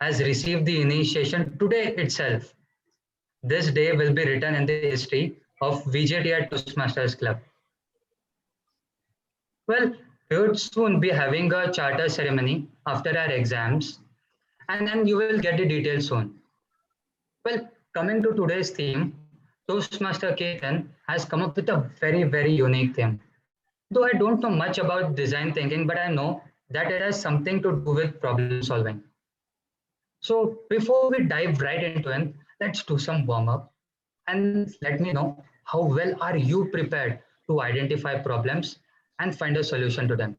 has received the initiation today itself. This day will be written in the history of VJTI Toastmasters Club. Well, we would soon be having a charter ceremony after our exams, and then you will get the details soon. Well, coming to today's theme, Toastmaster Ketan has come up with a very unique theme. Though I don't know much about design thinking, but I know that it has something to do with problem solving. So before we dive right into it, let's do some warm up and let me know how well are you prepared to identify problems and find a solution to them.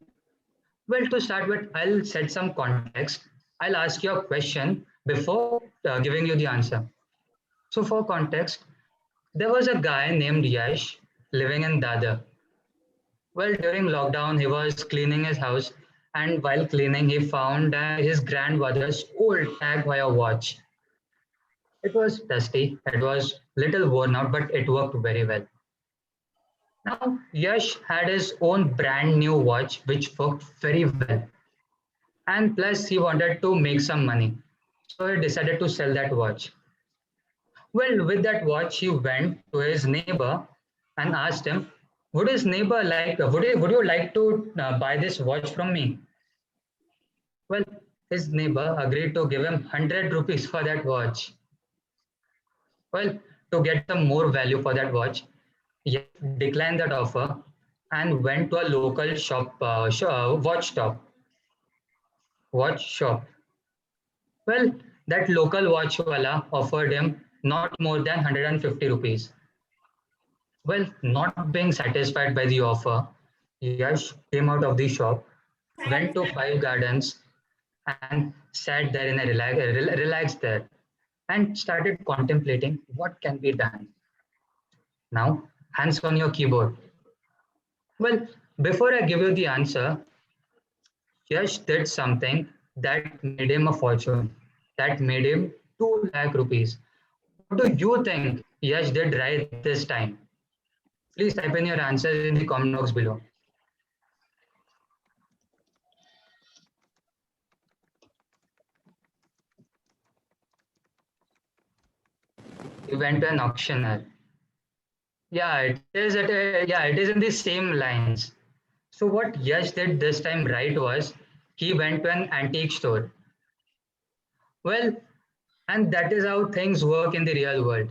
Well, to start with, I'll set some context. I'll ask you a question before giving you the answer. So for context, there was a guy named Yash living in Dadar. Well, during lockdown, he was cleaning his house, and while cleaning, he found his grandmother's old tag wire watch. It was dusty, it was little worn out, but it worked very well. Now, Yash had his own brand new watch, which worked very well. And plus, he wanted to make some money. So he decided to sell that watch. Well, with that watch, he went to his neighbor and asked him, would his neighbor like, would you like to buy this watch from me? Well, his neighbor agreed to give him 100 rupees for that watch. Well, to get some more value for that watch, he declined that offer and went to a local watch shop. Well, that local watchwala offered him not more than 150 rupees. Well, not being satisfied by the offer, Yash came out of the shop, went to Five Gardens, and sat there in a relaxed there and started contemplating what can be done. Now, hands on your keyboard. Well, before I give you the answer, Yash did something that made him a fortune, that made him 2 lakh rupees. What do you think Yash did right this time? Please type in your answers in the comment box below. He went to an auctioneer. It is in the same lines. So what Yash did this time right was he went to an antique store. Well, and that is how things work in the real world.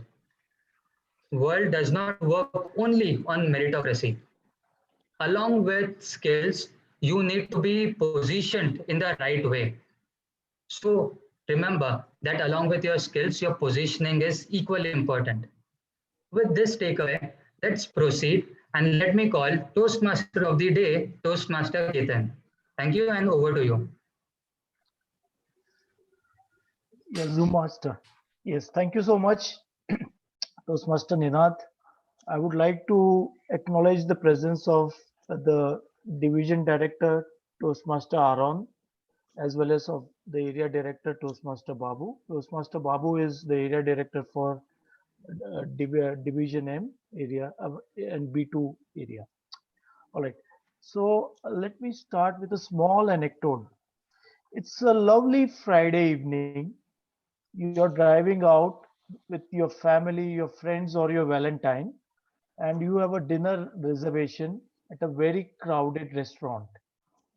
World does not work only on meritocracy. Along with skills, you need to be positioned in the right way. So remember that along with your skills, your positioning is equally important. With this takeaway, let's proceed and let me call Toastmaster of the day, Toastmaster Ketan. Thank you and over to you. Yes, Zoom Master. Yes, thank you so much, Toastmaster Ninath. I would like to acknowledge the presence of the Division Director, Toastmaster Aaron, as well as of the Area Director, Toastmaster Babu. Toastmaster Babu is the Area Director for Division M area and B2 area. All right. So let me start with a small anecdote. It's a lovely Friday evening. You're driving out with your family, your friends, or your Valentine, and you have a dinner reservation at a very crowded restaurant.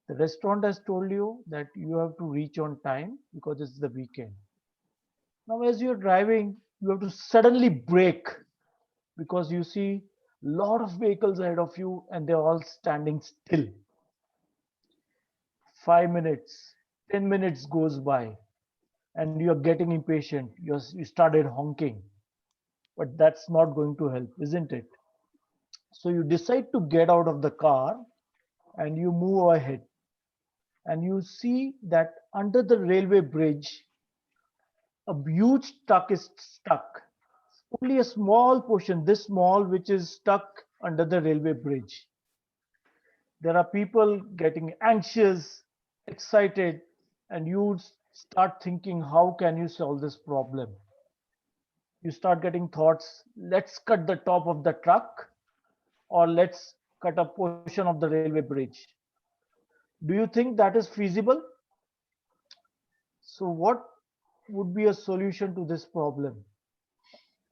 The restaurant has told you that you have to reach on time because it's the weekend. Now, as you're driving, you have to suddenly brake because you see a lot of vehicles ahead of you and they're all standing still. 5 minutes, 10 minutes goes by, and you're getting impatient. You started honking, but that's not going to help, isn't it? So you decide to get out of the car and you move ahead, and you see that under the railway bridge, a huge truck is stuck. Only a small portion, this small, which is stuck under the railway bridge. There are people getting anxious, excited, and you start thinking, how can you solve this problem? You start getting thoughts, let's cut the top of the truck or let's cut a portion of the railway bridge. Do you think that is feasible? So what would be a solution to this problem?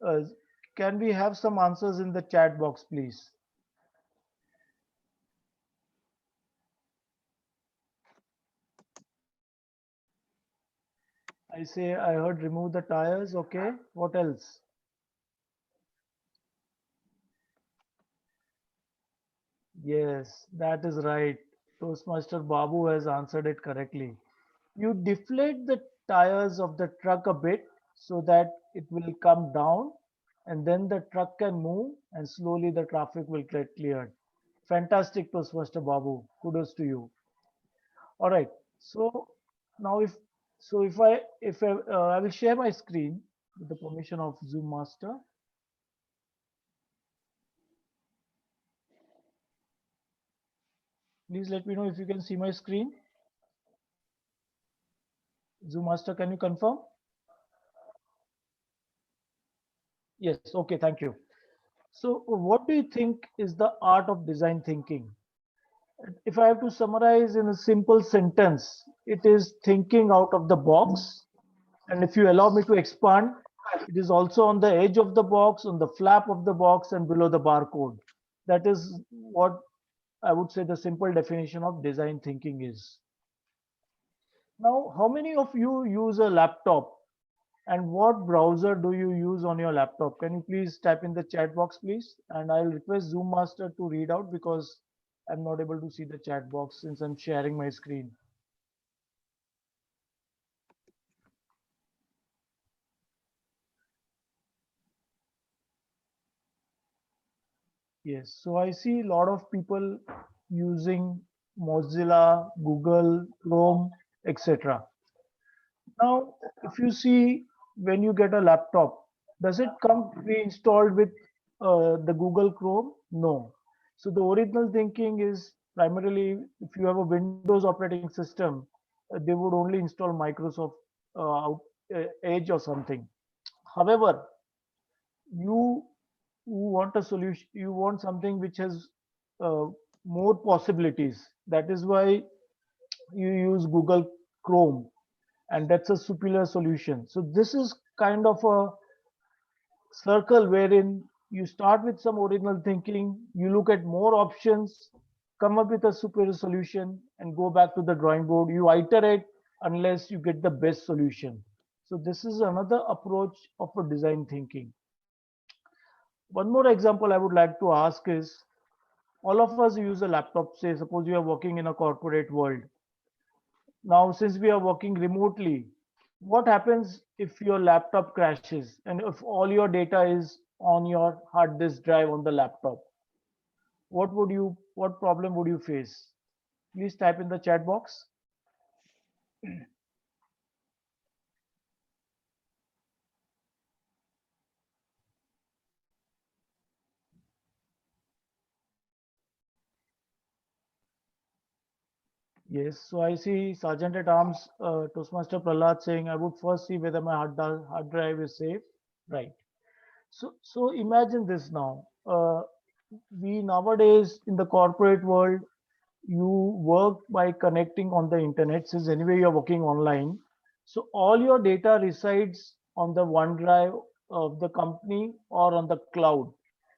Uh, can we have some answers in the chat box, please? I say I heard remove the tires. Okay. What else? Yes, that is right. Toastmaster Babu has answered it correctly. You deflate the tires of the truck a bit so that it will come down and then the truck can move and slowly the traffic will get cleared. Fantastic, Toastmaster Babu. Kudos to you. All right. So now if I will share my screen with the permission of Zoom Master. Please let me know if you can see my screen. Zoom Master, can you confirm? Yes, okay, thank you. So, what do you think is the art of design thinking? If I have to summarize in a simple sentence, it is thinking out of the box. And if you allow me to expand, it is also on the edge of the box, on the flap of the box, and below the barcode. That is what I would say the simple definition of design thinking is. Now, how many of you use a laptop? And what browser do you use on your laptop? Can you please type in the chat box, please? And I'll request Zoom Master to read out because I'm not able to see the chat box since I'm sharing my screen. Yes, so I see a lot of people using Mozilla, Google, Chrome, etc. Now, if you see when you get a laptop, does it come pre-installed with the Google Chrome? No. So the original thinking is primarily if you have a Windows operating system, they would only install Microsoft Edge or something. However, you want a solution, you want something which has uh, more possibilities. That is why you use Google Chrome, and that's a superior solution. So this is kind of a circle wherein you start with some original thinking, you look at more options, come up with a superior solution, and go back to the drawing board. You iterate unless you get the best solution. So this is another approach of a design thinking. One more example I would like to ask is all of us use a laptop. Say suppose you are working in a corporate world. Now, since we are working remotely, what happens if your laptop crashes and if all your data is on your hard disk drive on the laptop? What problem would you face? Please type in the chat box. Yes, so I see Sergeant at Arms, Toastmaster Prahlad saying, I would first see whether my hard drive is safe. Right. So imagine this now. We nowadays in the corporate world, you work by connecting on the internet since anyway you're working online. So all your data resides on the OneDrive of the company or on the cloud.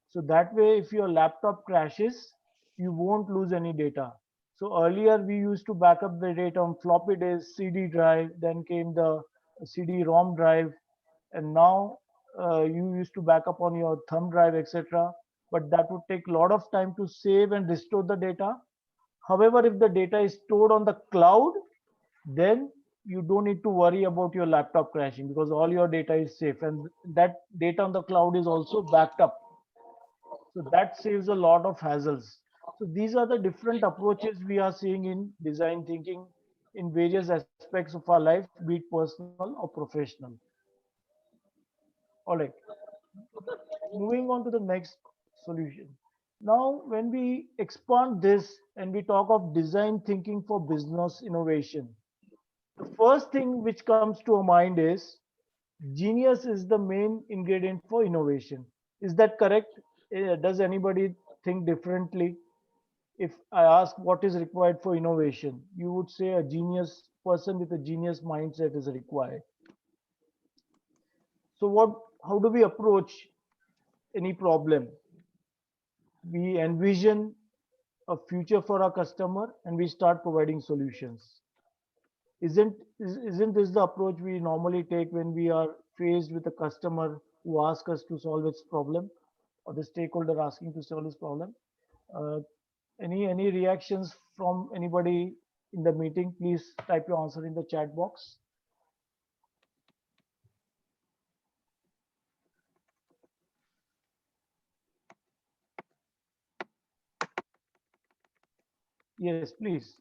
So that way, if your laptop crashes, you won't lose any data. So earlier we used to back up the data on floppy disk, CD drive, then came the CD-ROM drive, and now you used to back up on your thumb drive, etc. But that would take a lot of time to save and restore the data. However, if the data is stored on the cloud, then you don't need to worry about your laptop crashing because all your data is safe and that data on the cloud is also backed up. So that saves a lot of hassles. So these are the different approaches we are seeing in design thinking in various aspects of our life, be it personal or professional. All right, moving on to the next solution. Now, when we expand this and we talk of design thinking for business innovation, the first thing which comes to our mind is genius is the main ingredient for innovation. Is that correct? Does anybody think differently? If I ask what is required for innovation, you would say a genius person with a genius mindset is required. So how do we approach any problem? We envision a future for our customer and we start providing solutions. Isn't this the approach we normally take when we are faced with a customer who asks us to solve its problem, or the stakeholder asking to solve his problem? Uh, any reactions from anybody in the meeting? Please type your answer in the chat box. Yes, please.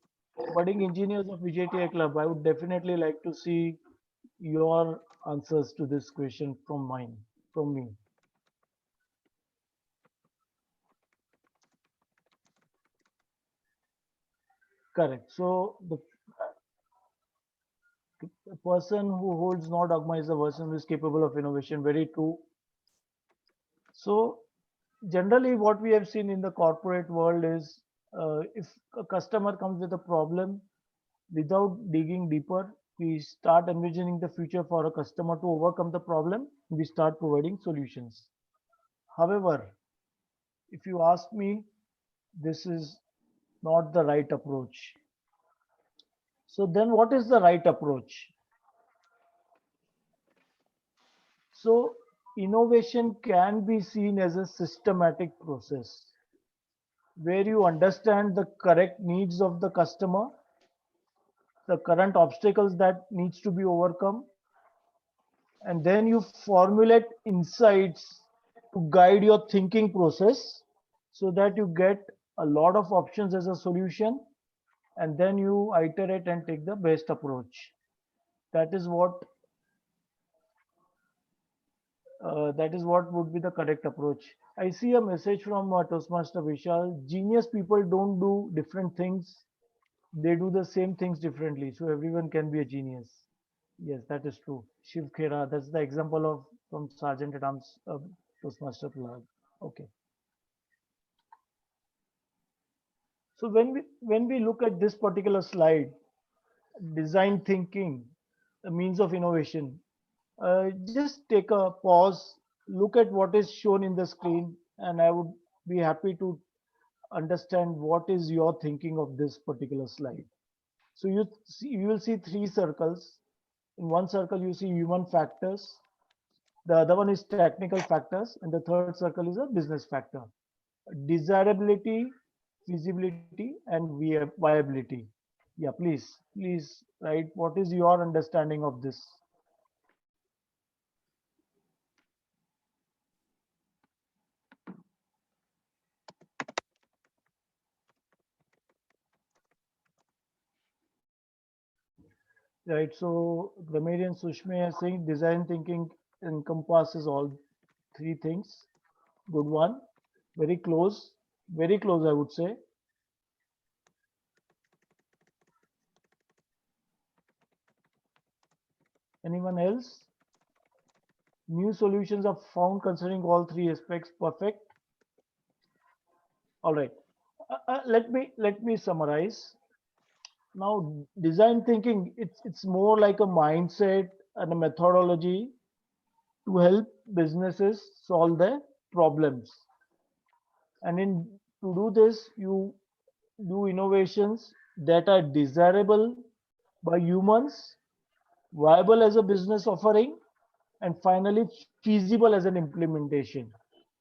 Budding engineers of VJTI Club, I would definitely like to see your answers to this question from me. Correct. So the person who holds no dogma is the person who is capable of innovation. Very true. So generally what we have seen in the corporate world is if a customer comes with a problem, without digging deeper, we start envisioning the future for a customer to overcome the problem. We start providing solutions. However, if you ask me, this is not the right approach. So then what is the right approach? So innovation can be seen as a systematic process where you understand the correct needs of the customer, the current obstacles that needs to be overcome, and then you formulate insights to guide your thinking process so that you get a lot of options as a solution, and then you iterate and take the best approach. That is what would be the correct approach. I see a message from Toastmaster Vishal. Genius people don't do different things, they do the same things differently, so everyone can be a genius. Yes, that is true. Shiv Khera, that's the example of from Sergeant at Arms Toastmaster Prahlad. Okay. So when we look at this particular slide, design thinking, a means of innovation, just take a pause, look at what is shown in the screen, and I would be happy to understand what is your thinking of this particular slide. So you will see three circles. In one circle, you see human factors. The other one is technical factors, and the third circle is a business factor. Desirability, feasibility, and viability. Yeah, please write what is your understanding of this. Right, so Grammarian Sushma is saying design thinking encompasses all three things. Good one. Very close, I would say. Anyone else? New solutions are found considering all three aspects. Perfect. All right. Let me summarize. Now, design thinking, it's more like a mindset and a methodology to help businesses solve their problems. And in to do this, you do innovations that are desirable by humans, viable as a business offering, and finally feasible as an implementation.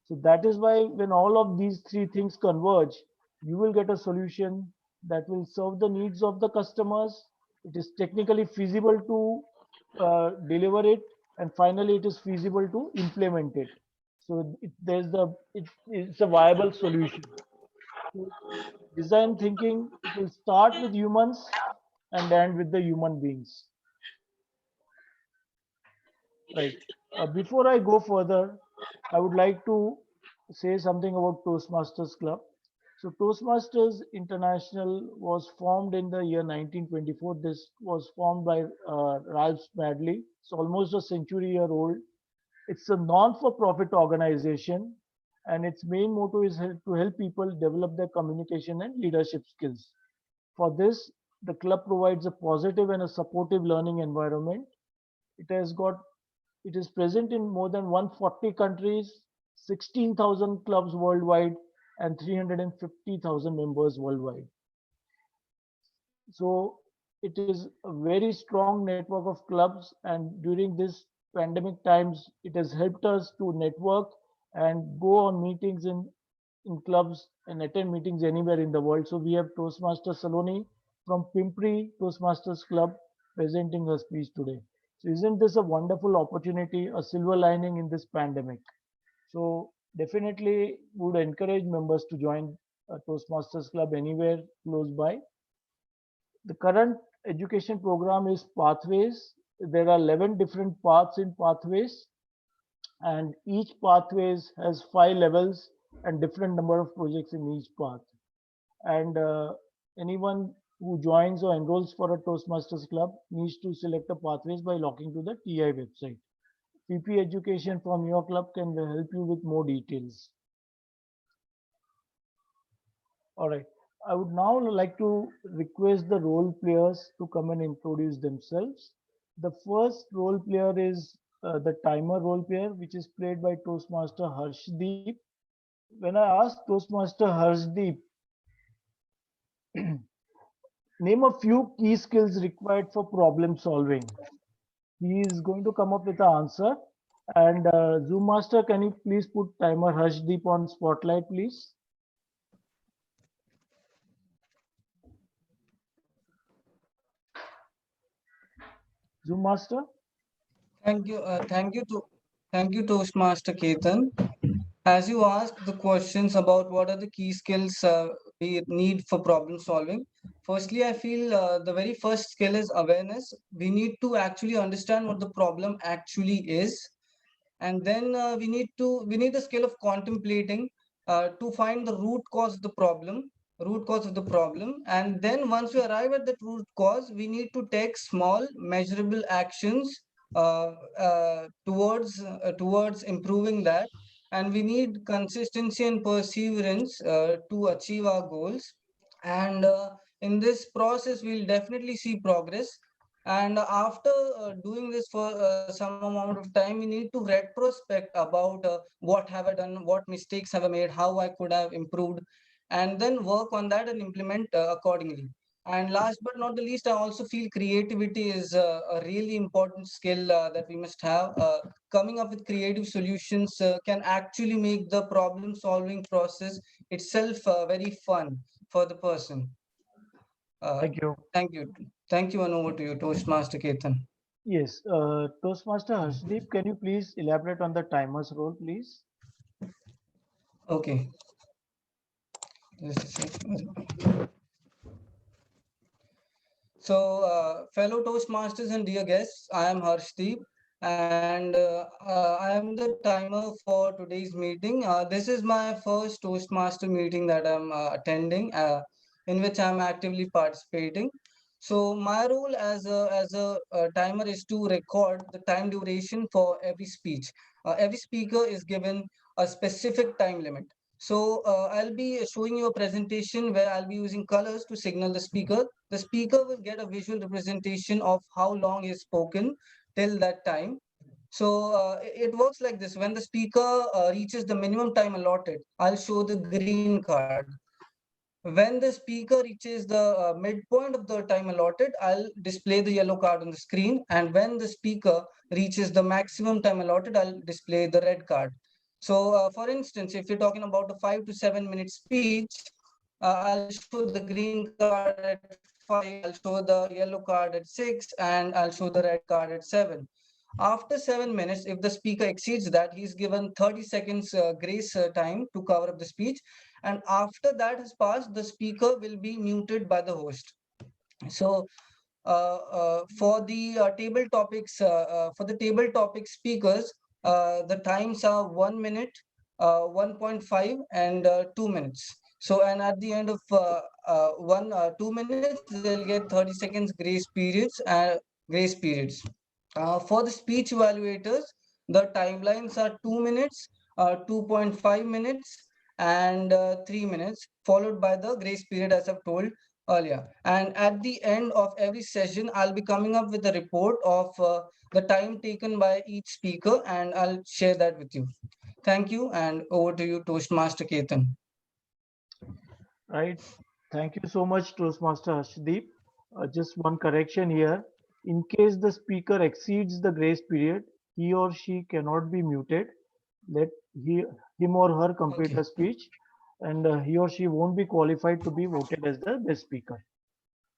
So that is why when all of these three things converge, you will get a solution that will serve the needs of the customers. It is technically feasible to deliver it, and finally it is feasible to implement it. So it's a viable solution. So design thinking, it will start with humans and end with the human beings. Right. Before I go further, I would like to say something about Toastmasters Club. So Toastmasters International was formed in the year 1924. This was formed by Ralph Smedley. It's almost a century-year old. It's a non-for-profit organization, and its main motto is to help people develop their communication and leadership skills. For this, the club provides a positive and a supportive learning environment. It has got It is present in more than 140 countries, 16,000 clubs worldwide, and 350,000 members worldwide. So it is a very strong network of clubs, and during this pandemic times, it has helped us to network and go on meetings in clubs and attend meetings anywhere in the world. So we have Toastmaster Saloni from Pimpri Toastmasters Club presenting her speech today. So isn't this a wonderful opportunity, a silver lining in this pandemic? So definitely would encourage members to join a Toastmasters Club anywhere close by. The current education program is Pathways. There are 11 different paths in Pathways, and each pathways has 5 levels and different number of projects in each path. And anyone who joins or enrolls for a Toastmasters Club needs to select a pathways by logging to the TI website. PP Education from your club can help you with more details. All right. I would now like to request the role players to come and introduce themselves. The first role player is the timer role player, which is played by Toastmaster Harshdeep. When I asked Toastmaster Harshdeep, name a few key skills required for problem solving, he is going to come up with the answer. And Zoom Master, can you please put timer Harshdeep on spotlight, please? Zoom Master? Thank you, Toastmaster Ketan. As you asked the questions about what are the key skills we need for problem solving, firstly, I feel the very first skill is awareness. We need to actually understand what the problem actually is, and then we need the skill of contemplating to find the root cause of the problem, and then once we arrive at that root cause, we need to take small measurable actions towards improving that, and we need consistency and perseverance to achieve our goals, and in this process we'll definitely see progress. And after doing this for some amount of time, we need to retrospect about what have I done, what mistakes have I made, how I could have improved, and then work on that and implement accordingly. And last but not the least, I also feel creativity is a really important skill that we must have. Coming up with creative solutions can actually make the problem solving process itself very fun for the person. Thank you. Thank you. Thank you, and over to you, Toastmaster Ketan. Yes, Toastmaster Harshdeep, can you please elaborate on the timer's role, please? Okay. Just a sec. So, fellow Toastmasters and dear guests, I am Harshdeep, and I am the timer for today's meeting. This is my first Toastmaster meeting that I'm attending, in which I'm actively participating. So, my role as a timer is to record the time duration for every speech. Every speaker is given a specific time limit. So I'll be showing you a presentation where I'll be using colors to signal the speaker will get a visual representation of how long is spoken till that time. So it works like this. When the speaker reaches the minimum time allotted, I'll show the green card. When the speaker reaches the midpoint of the time allotted, I'll display the yellow card on the screen. And when the speaker reaches the maximum time allotted, I'll display the red card. So for instance, if you're talking about a 5 to 7 minute speech, I'll show the green card at 5, I'll show the yellow card at 6, and I'll show the red card at 7. After 7 minutes, if the speaker exceeds that, he's given 30 seconds grace time to cover up the speech. And after that has passed, the speaker will be muted by the host. So for the table topic speakers, the times are 1 minute, 1.5, and 2 minutes. So, and at the end of 2 minutes, they'll get 30 seconds grace periods. For the speech evaluators, the timelines are 2 minutes, 2.5 minutes, and 3 minutes, followed by the grace period, as I've told, earlier. And at the end of every session, I'll be coming up with a report of the time taken by each speaker, and I'll share that with you. Thank you, and over to you, Toastmaster Ketan. Right. Thank you so much, Toastmaster Harshdeep. Just one correction here. In case the speaker exceeds the grace period, he or she cannot be muted. Let him or her complete Okay. the speech, and he or she won't be qualified to be voted as the best speaker.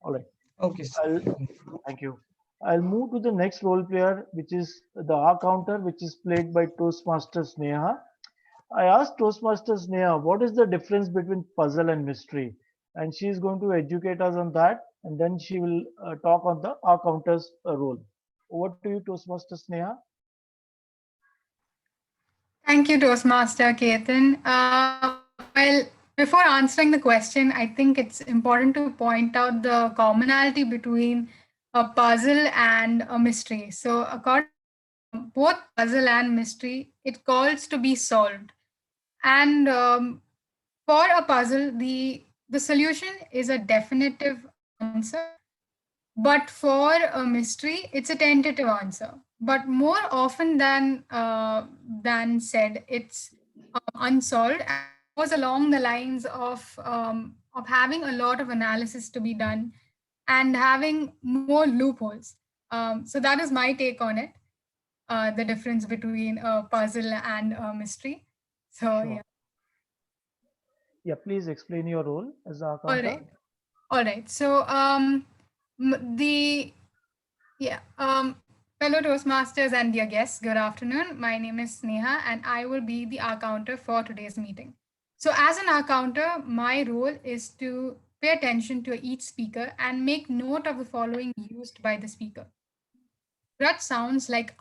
All right. Okay, sir. I'll, Thank you. I'll move to the next role player, which is the R counter, which is played by Toastmaster Sneha. I asked Toastmaster Sneha, what is the difference between puzzle and mystery? And she is going to educate us on that, and then she will talk on the R counter's role. Over to you, Toastmaster Sneha. Thank you, Toastmaster Ketan. Well, before answering the question, I think it's important to point out the commonality between a puzzle and a mystery. So, according to both puzzle and mystery, it calls to be solved. And for a puzzle, the solution is a definitive answer, but for a mystery, it's a tentative answer. But more often than said, it's unsolved, and it goes along the lines of having a lot of analysis to be done and having more loopholes. So that is my take on it. The difference between a puzzle and a mystery. So Sure. yeah. Yeah, please explain your role as the R All counter. right. All right. So the yeah fellow Toastmasters and dear guests, good afternoon. My name is Sneha, and I will be the R counter for today's meeting. So as an R counter, my role is to pay attention to each speaker and make note of the following used by the speaker. Rut sounds like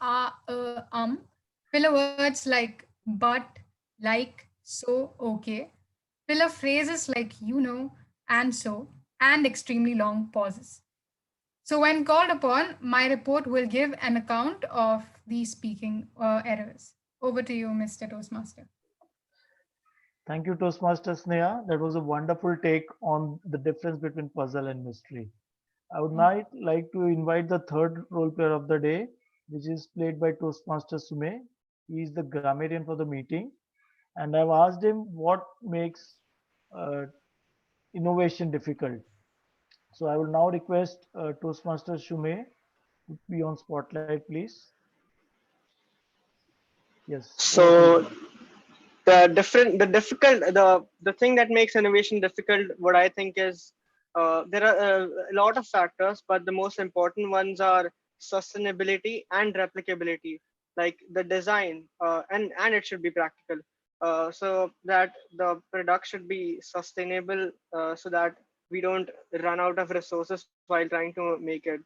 filler words like but, like, so, okay. Filler phrases like you know and so, and extremely long pauses. So, when called upon, my report will give an account of these speaking errors. Over to you, Mr. Toastmaster. Thank you, Toastmaster Sneha. That was a wonderful take on the difference between puzzle and mystery. I would now like to invite the third role player of the day, which is played by Toastmaster Sume. He is the grammarian for the meeting, and I've asked him what makes uh, innovation difficult. So I will now request Toastmaster Shume to be on spotlight, please. Yes, over to So you. the thing that makes innovation difficult, what I think is there are a lot of factors, but the most important ones are sustainability and replicability, like the design, and it should be practical, so that the product should be sustainable, so that we don't run out of resources while trying to make it,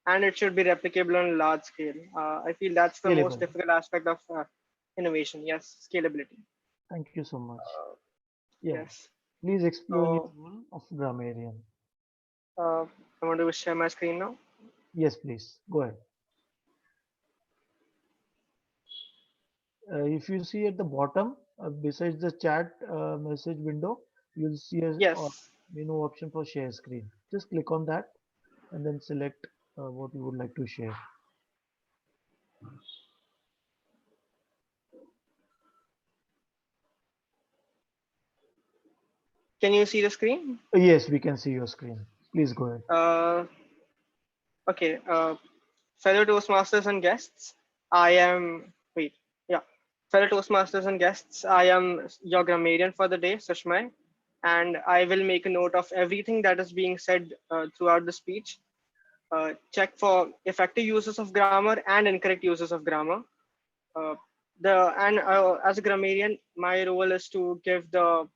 and it should be replicable on a large scale. I feel that's the most Scalable. difficult aspect of innovation. Yes, scalability. Thank you so much. Yeah, Yes. please explain your So role of grammarian. I want to share my screen now. Yes, please. Go ahead. If you see at the bottom, besides the chat message window, you'll see a Yes. menu option for share screen. Just click on that and then select what you would like to share. Can you see the screen? Yes, we can see your screen. Please go ahead. Okay. Fellow Toastmasters and guests, I am. Wait. Yeah. Fellow Toastmasters and guests, I am your grammarian for the day, Sushmay, and I will make a note of everything that is being said throughout the speech. Check for effective uses of grammar and incorrect uses of grammar. Uh, as a grammarian, my role is to give the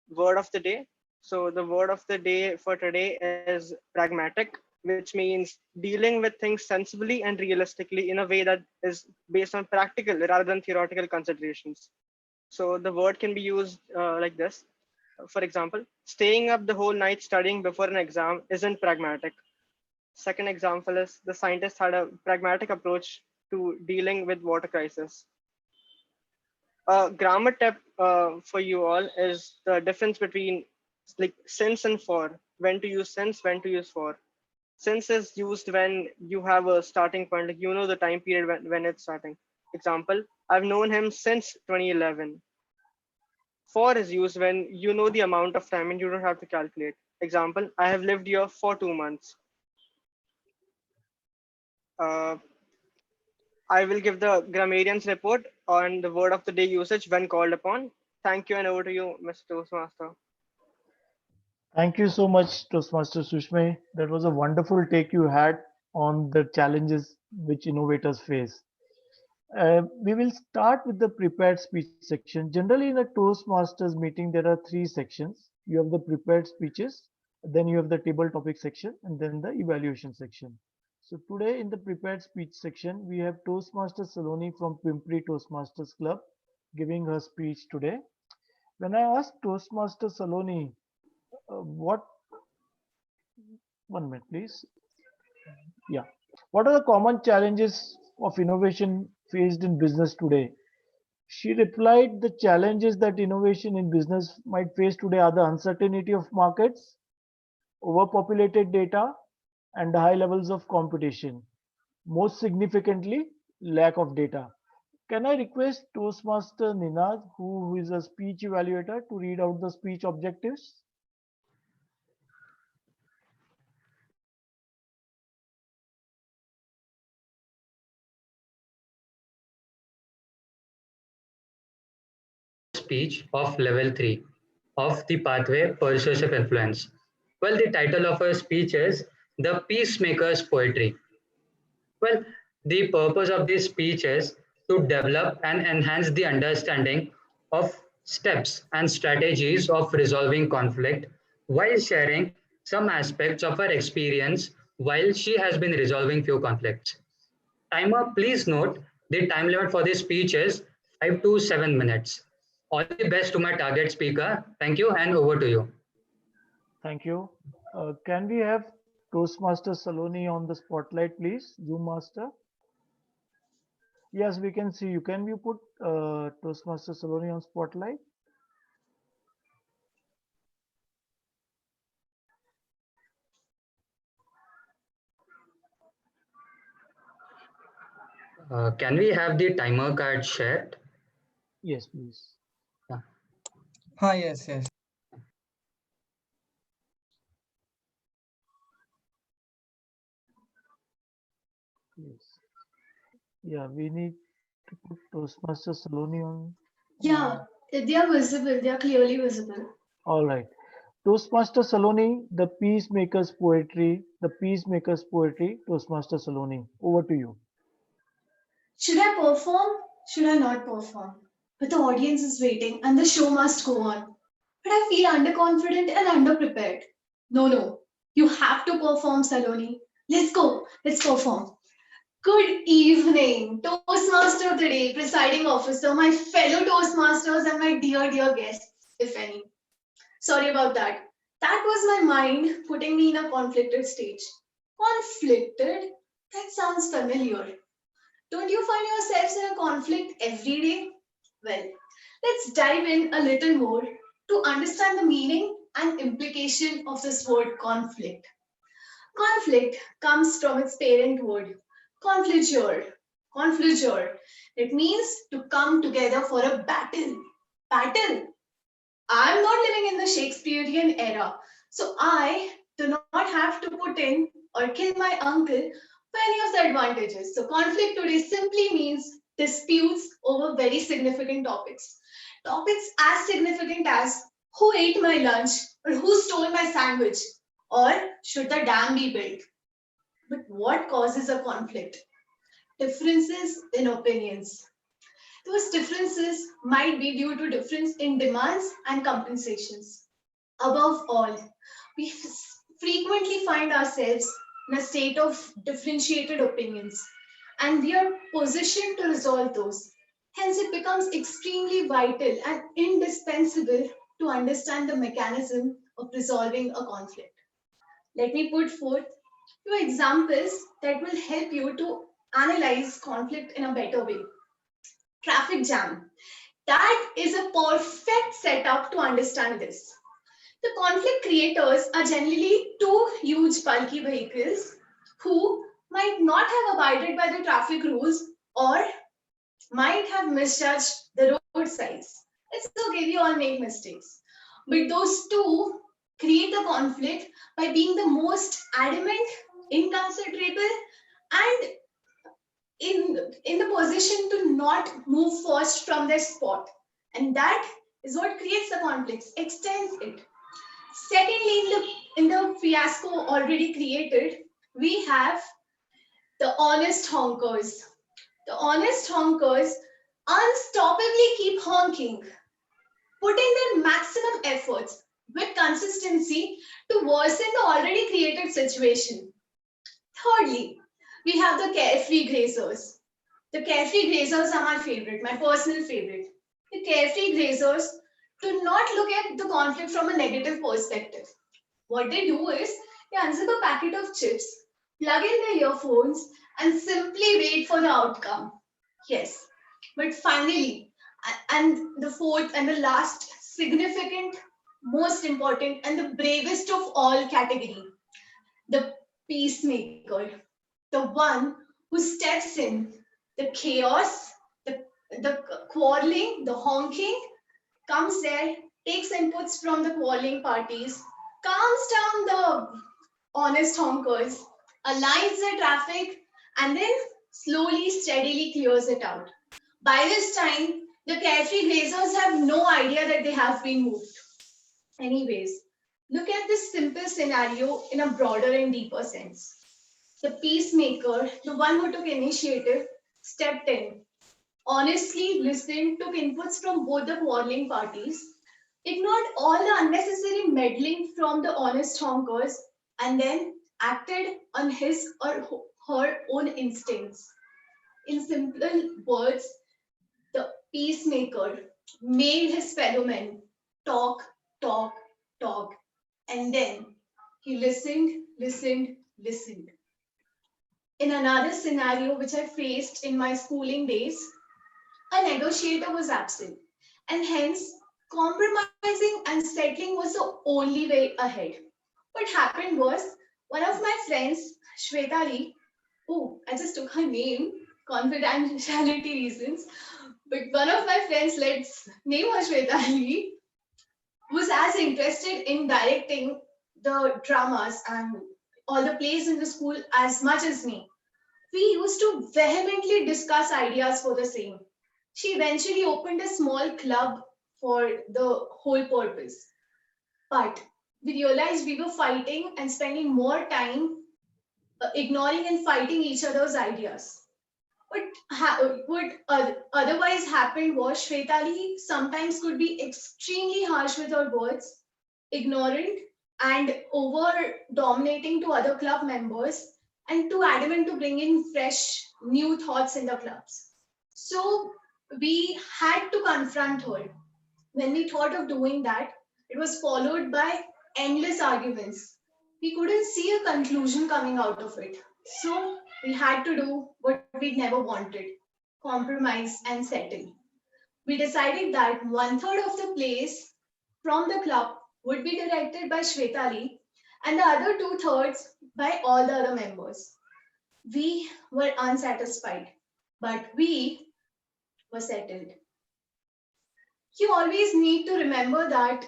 word of the day. So the word of the day for today is pragmatic, which means dealing with things sensibly and realistically in a way that is based on practical rather than theoretical considerations. So the word can be used like this. For example, staying up the whole night studying before an exam isn't pragmatic. Second example is the scientist had a pragmatic approach to dealing with water crisis. A grammar tip for you all is the difference between like since and for. when to use since, when to use for. Since is used when you have a starting point, like you know the time period when it's starting. Example, I've known him since 2011. For is used when you know the amount of time and you don't have to calculate. Example, I have lived here for 2 months. Uh, I will give the grammarian's report on the word of the day usage when called upon. Thank you, and over to you, Mr. Toastmaster. Thank you so much, Toastmaster Sushmay. That was a wonderful take you had on the challenges which innovators face. We will start with the prepared speech section. Generally, in a Toastmasters meeting, there are three sections. You have the prepared speeches, then you have the table topic section, and then the evaluation section. So today in the prepared speech section, we have Toastmaster Saloni from Pimpri Toastmasters Club giving her speech today. When I asked Toastmaster Saloni, what, 1 minute please. Yeah. What are the common challenges of innovation faced in business today? She replied, the challenges that innovation in business might face today are the uncertainty of markets, overpopulated data, and high levels of competition. Most significantly, lack of data. Can I request Toastmaster Ninad, who is a speech evaluator, to read out the speech objectives? Speech of level 3 of the pathway persuasive influence. Well, the title of her speech is The Peacemaker's Poetry. Well, the purpose of this speech is to develop and enhance the understanding of steps and strategies of resolving conflict while sharing some aspects of her experience while she has been resolving few conflicts. Timer, please note the time limit for this speech is 5 to 7 minutes. All the best to my target speaker. Thank you, and over to you. Thank you. Can we have Toastmaster Saloni on the spotlight, please? Zoom Master. Yes, we can see you. Can you put Toastmaster Saloni on spotlight? Can we have the timer card shared? Yes, please. Yes. Yes. Yeah, we need to put Toastmaster Saloni on. Yeah, they are visible. They are clearly visible. All right. Toastmaster Saloni, the Peacemaker's Poetry, Toastmaster Saloni. Over to you. Should I perform? Should I not perform? But the audience is waiting and the show must go on. But I feel underconfident and underprepared. No. You have to perform, Saloni. Let's go. Let's perform. Good evening, Toastmaster of the day, presiding officer, my fellow Toastmasters, and my dear guests, if any. Sorry about that. That was my mind putting me in a conflicted stage. Conflicted? That sounds familiar. Don't you find yourselves in a conflict every day? Well, let's dive in a little more to understand the meaning and implication of this word conflict. Conflict comes from its parent word, confligere. Confligere. It means to come together for a battle. Battle. I'm not living in the Shakespearean era, so I do not have to put in or kill my uncle for any of the advantages. So conflict today simply means disputes over very significant topics. Topics as significant as who ate my lunch or who stole my sandwich or should the dam be built. But what causes a conflict? Differences in opinions. Those differences might be due to difference in demands and compensations. Above all, we frequently find ourselves in a state of differentiated opinions, and we are positioned to resolve those. Hence, it becomes extremely vital and indispensable to understand the mechanism of resolving a conflict. Let me put forth two examples that will help you to analyze conflict in a better way. Traffic jam. That is a perfect setup to understand this. The conflict creators are generally two huge bulky vehicles who might not have abided by the traffic rules or might have misjudged the road size. It's okay, we all make mistakes. But those two create the conflict by being the most adamant, inconsiderable, and in the position to not move first from their spot. And that is what creates the conflicts, extends it. Secondly, in the fiasco already created, we have the honest honkers. The honest honkers unstoppably keep honking, putting their maximum efforts with consistency to worsen the already created situation. Thirdly, we have the carefree grazers. The carefree grazers are my favorite, my personal favorite. The carefree grazers do not look at the conflict from a negative perspective. What they do is they unzip a packet of chips, plug in their earphones, and simply wait for the outcome. Yes, but finally, and the fourth and the last significant, most important, and the bravest of all category, the peacemaker, the one who steps in the chaos, the quarreling, the honking, comes there, takes inputs from the quarreling parties, calms down the honest honkers, aligns the traffic, and then slowly, steadily clears it out. By this time, the carefree grazers have no idea that they have been moved. Anyways, look at this simple scenario in a broader and deeper sense. The peacemaker, the one who took initiative, stepped in, honestly listened, took inputs from both the quarreling parties, ignored all the unnecessary meddling from the honest honkers, and then acted on his or her own instincts. In simple words, the peacemaker made his fellow men talk, talk, talk, and then he listened, listened, listened. In another scenario which I faced in my schooling days, a negotiator was absent, and hence compromising and settling was the only way ahead. What happened was one of my friends, Shwetali, oh, I just took her name, confidentiality reasons, but one of my friends, let's name her Shwetali, was as interested in directing the dramas and all the plays in the school as much as me. We used to vehemently discuss ideas for the same. She eventually opened a small club for the whole purpose. But we realized we were fighting and spending more time ignoring and fighting each other's ideas. What otherwise happened was Shwetali sometimes could be extremely harsh with her words, ignorant, and over dominating to other club members, and too adamant to bring in fresh, new thoughts in the clubs. So we had to confront her. When we thought of doing that, it was followed by endless arguments. We couldn't see a conclusion coming out of it. So we had to do what we never wanted, compromise and settle. We decided that one third of the plays from the club would be directed by Shwetali and the other two thirds by all the other members. We were unsatisfied, but we were settled. You always need to remember that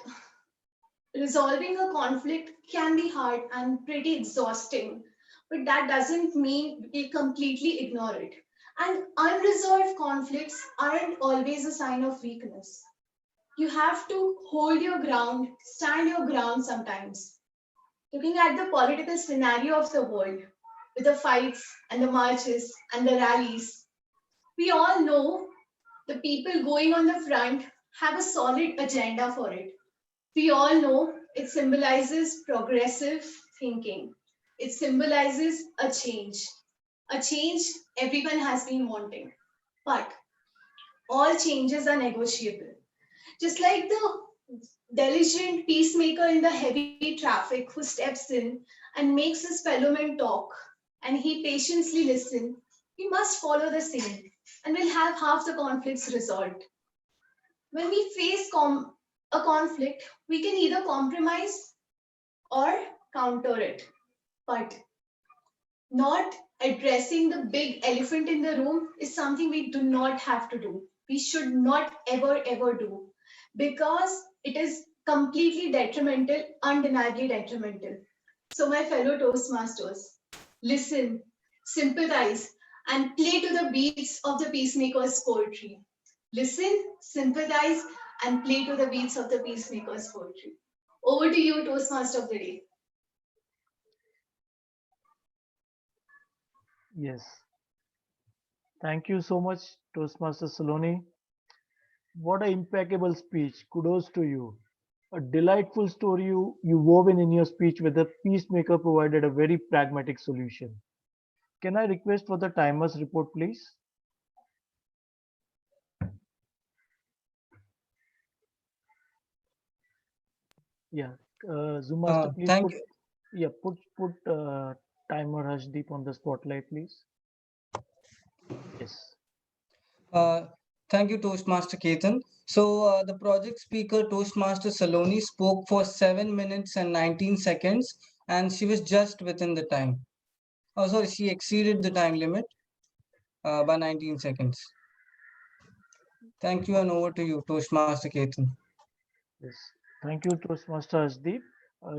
resolving a conflict can be hard and pretty exhausting, but that doesn't mean we completely ignore it. And unresolved conflicts aren't always a sign of weakness. You have to hold your ground, stand your ground sometimes. Looking at the political scenario of the world, with the fights and the marches and the rallies, we all know the people going on the front have a solid agenda for it. We all know it symbolizes progressive thinking. It symbolizes a change everyone has been wanting. But all changes are negotiable. Just like the diligent peacemaker in the heavy traffic who steps in and makes his fellow men talk, and he patiently listens, we must follow the same and we'll have half the conflicts resolved. When we face a conflict, we can either compromise or counter it. But not addressing the big elephant in the room is something we do not have to do. We should not ever do, because it is completely detrimental, undeniably detrimental. So, my fellow Toastmasters, listen, sympathize, and play to the beats of the peacemaker's poetry. Listen, sympathize, and play to the beats of the peacemaker's poetry. Over to you, Toastmaster of the day. Yes. Thank you so much, Toastmaster Saloni. What an impeccable speech. Kudos to you. A delightful story you wove in your speech where the peacemaker provided a very pragmatic solution. Can I request for the timer's report, please? Yeah. Zoom Master, please Thank put, you. yeah, put timer Harshdeep on the spotlight, please. Yes. Thank you, Toastmaster Ketan. So, the project speaker, Toastmaster Saloni, spoke for 7 minutes and 19 seconds, and she was just within the time. Oh, sorry, she exceeded the time limit by 19 seconds. Thank you, and over to you, Toastmaster Ketan. Yes. Thank you, Toastmaster Harshdeep.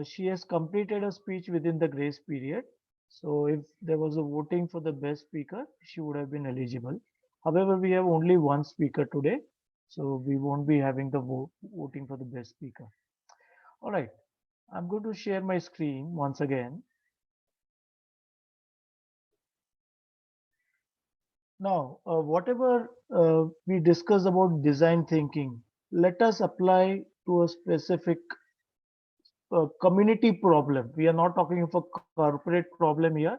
She has completed a speech within the grace period. So if there was a voting for the best speaker, she would have been eligible. However, we have only one speaker today, so we won't be having the voting for the best speaker. All right, I'm going to share my screen once again. Now, whatever we discuss about design thinking, let us apply to a specific community problem. We are not talking of a corporate problem here.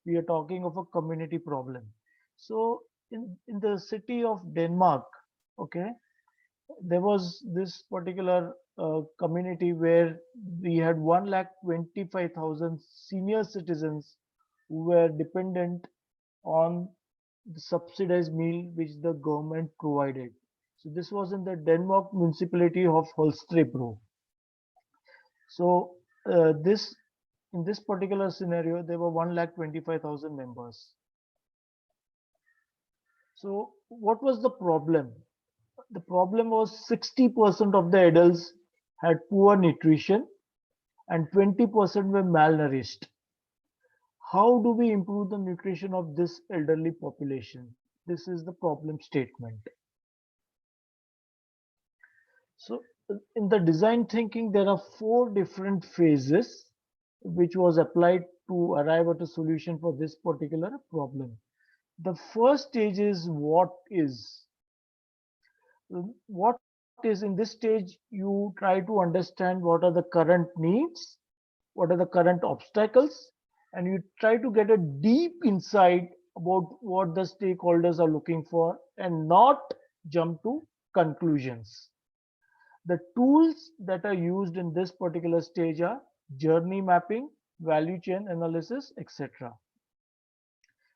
We are talking of a community problem. So in the city of Denmark, okay, there was this particular community where we had 1,25,000 senior citizens who were dependent on the subsidized meal which the government provided. So this was in the Denmark municipality of Holstebro. So this in this particular scenario, there were 1,25,000 members. So what was the problem? The problem was 60% of the adults had poor nutrition and 20% were malnourished. How do we improve the nutrition of this elderly population? This is the problem statement. So in the design thinking, there are 4 different phases which was applied to arrive at a solution for this particular problem. The first stage is what is. What is in this stage, you try to understand what are the current needs, what are the current obstacles, and you try to get a deep insight about what the stakeholders are looking for and not jump to conclusions. The tools that are used in this particular stage are journey mapping, value chain analysis, etc.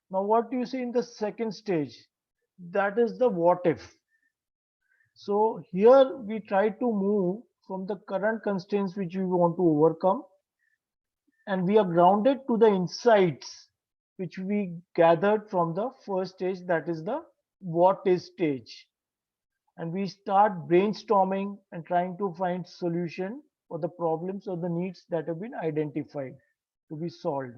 Now, what do you see in the second stage? That is the what if. So here we try to move from the current constraints which we want to overcome, and we are grounded to the insights which we gathered from the first stage, that is the what is stage. And we start brainstorming and trying to find solution for the problems or the needs that have been identified to be solved.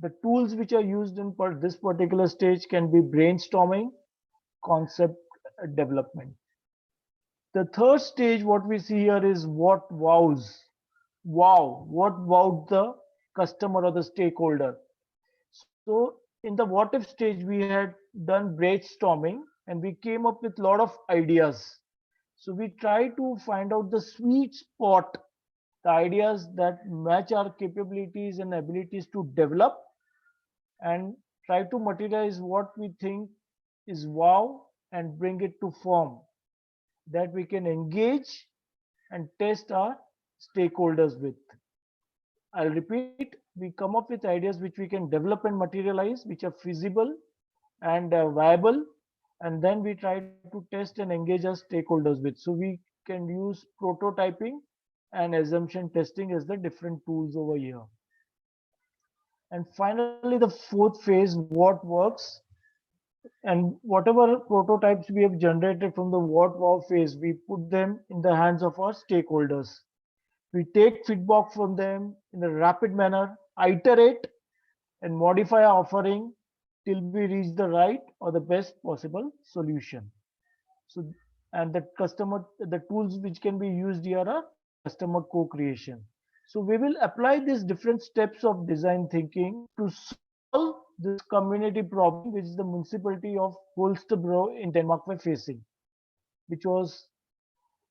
The tools which are used in this particular stage can be brainstorming, concept development. The third stage, what we see here is what wows. Wow, what wowed the customer or the stakeholder. So in the what if stage, we had done brainstorming and we came up with a lot of ideas. So we try to find out the sweet spot, the ideas that match our capabilities and abilities to develop, and try to materialize what we think is wow and bring it to form that we can engage and test our stakeholders with. I'll repeat, we come up with ideas which we can develop and materialize, which are feasible and viable, and then we try to test and engage our stakeholders with. So we can use prototyping and assumption testing as the different tools over here. And finally, the fourth phase, what works, and whatever prototypes we have generated from the what wow phase, we put them in the hands of our stakeholders. We take feedback from them in a rapid manner, iterate and modify our offering till we reach the right or the best possible solution. So, and the tools which can be used here are customer co-creation. So we will apply these different steps of design thinking to solve this community problem which the municipality of Holstebro in Denmark were facing, which was,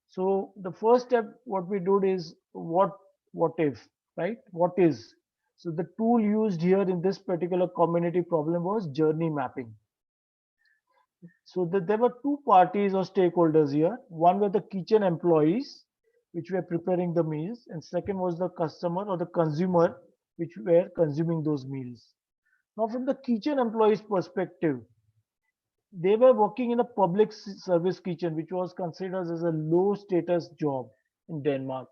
so the first step what we did is what if, right? What is? So the tool used here in this particular community problem was journey mapping. So there were two parties or stakeholders here. One were the kitchen employees, which were preparing the meals, and second was the customer or the consumer, which were consuming those meals. Now, from the kitchen employees' perspective, they were working in a public service kitchen, which was considered as a low status job in Denmark.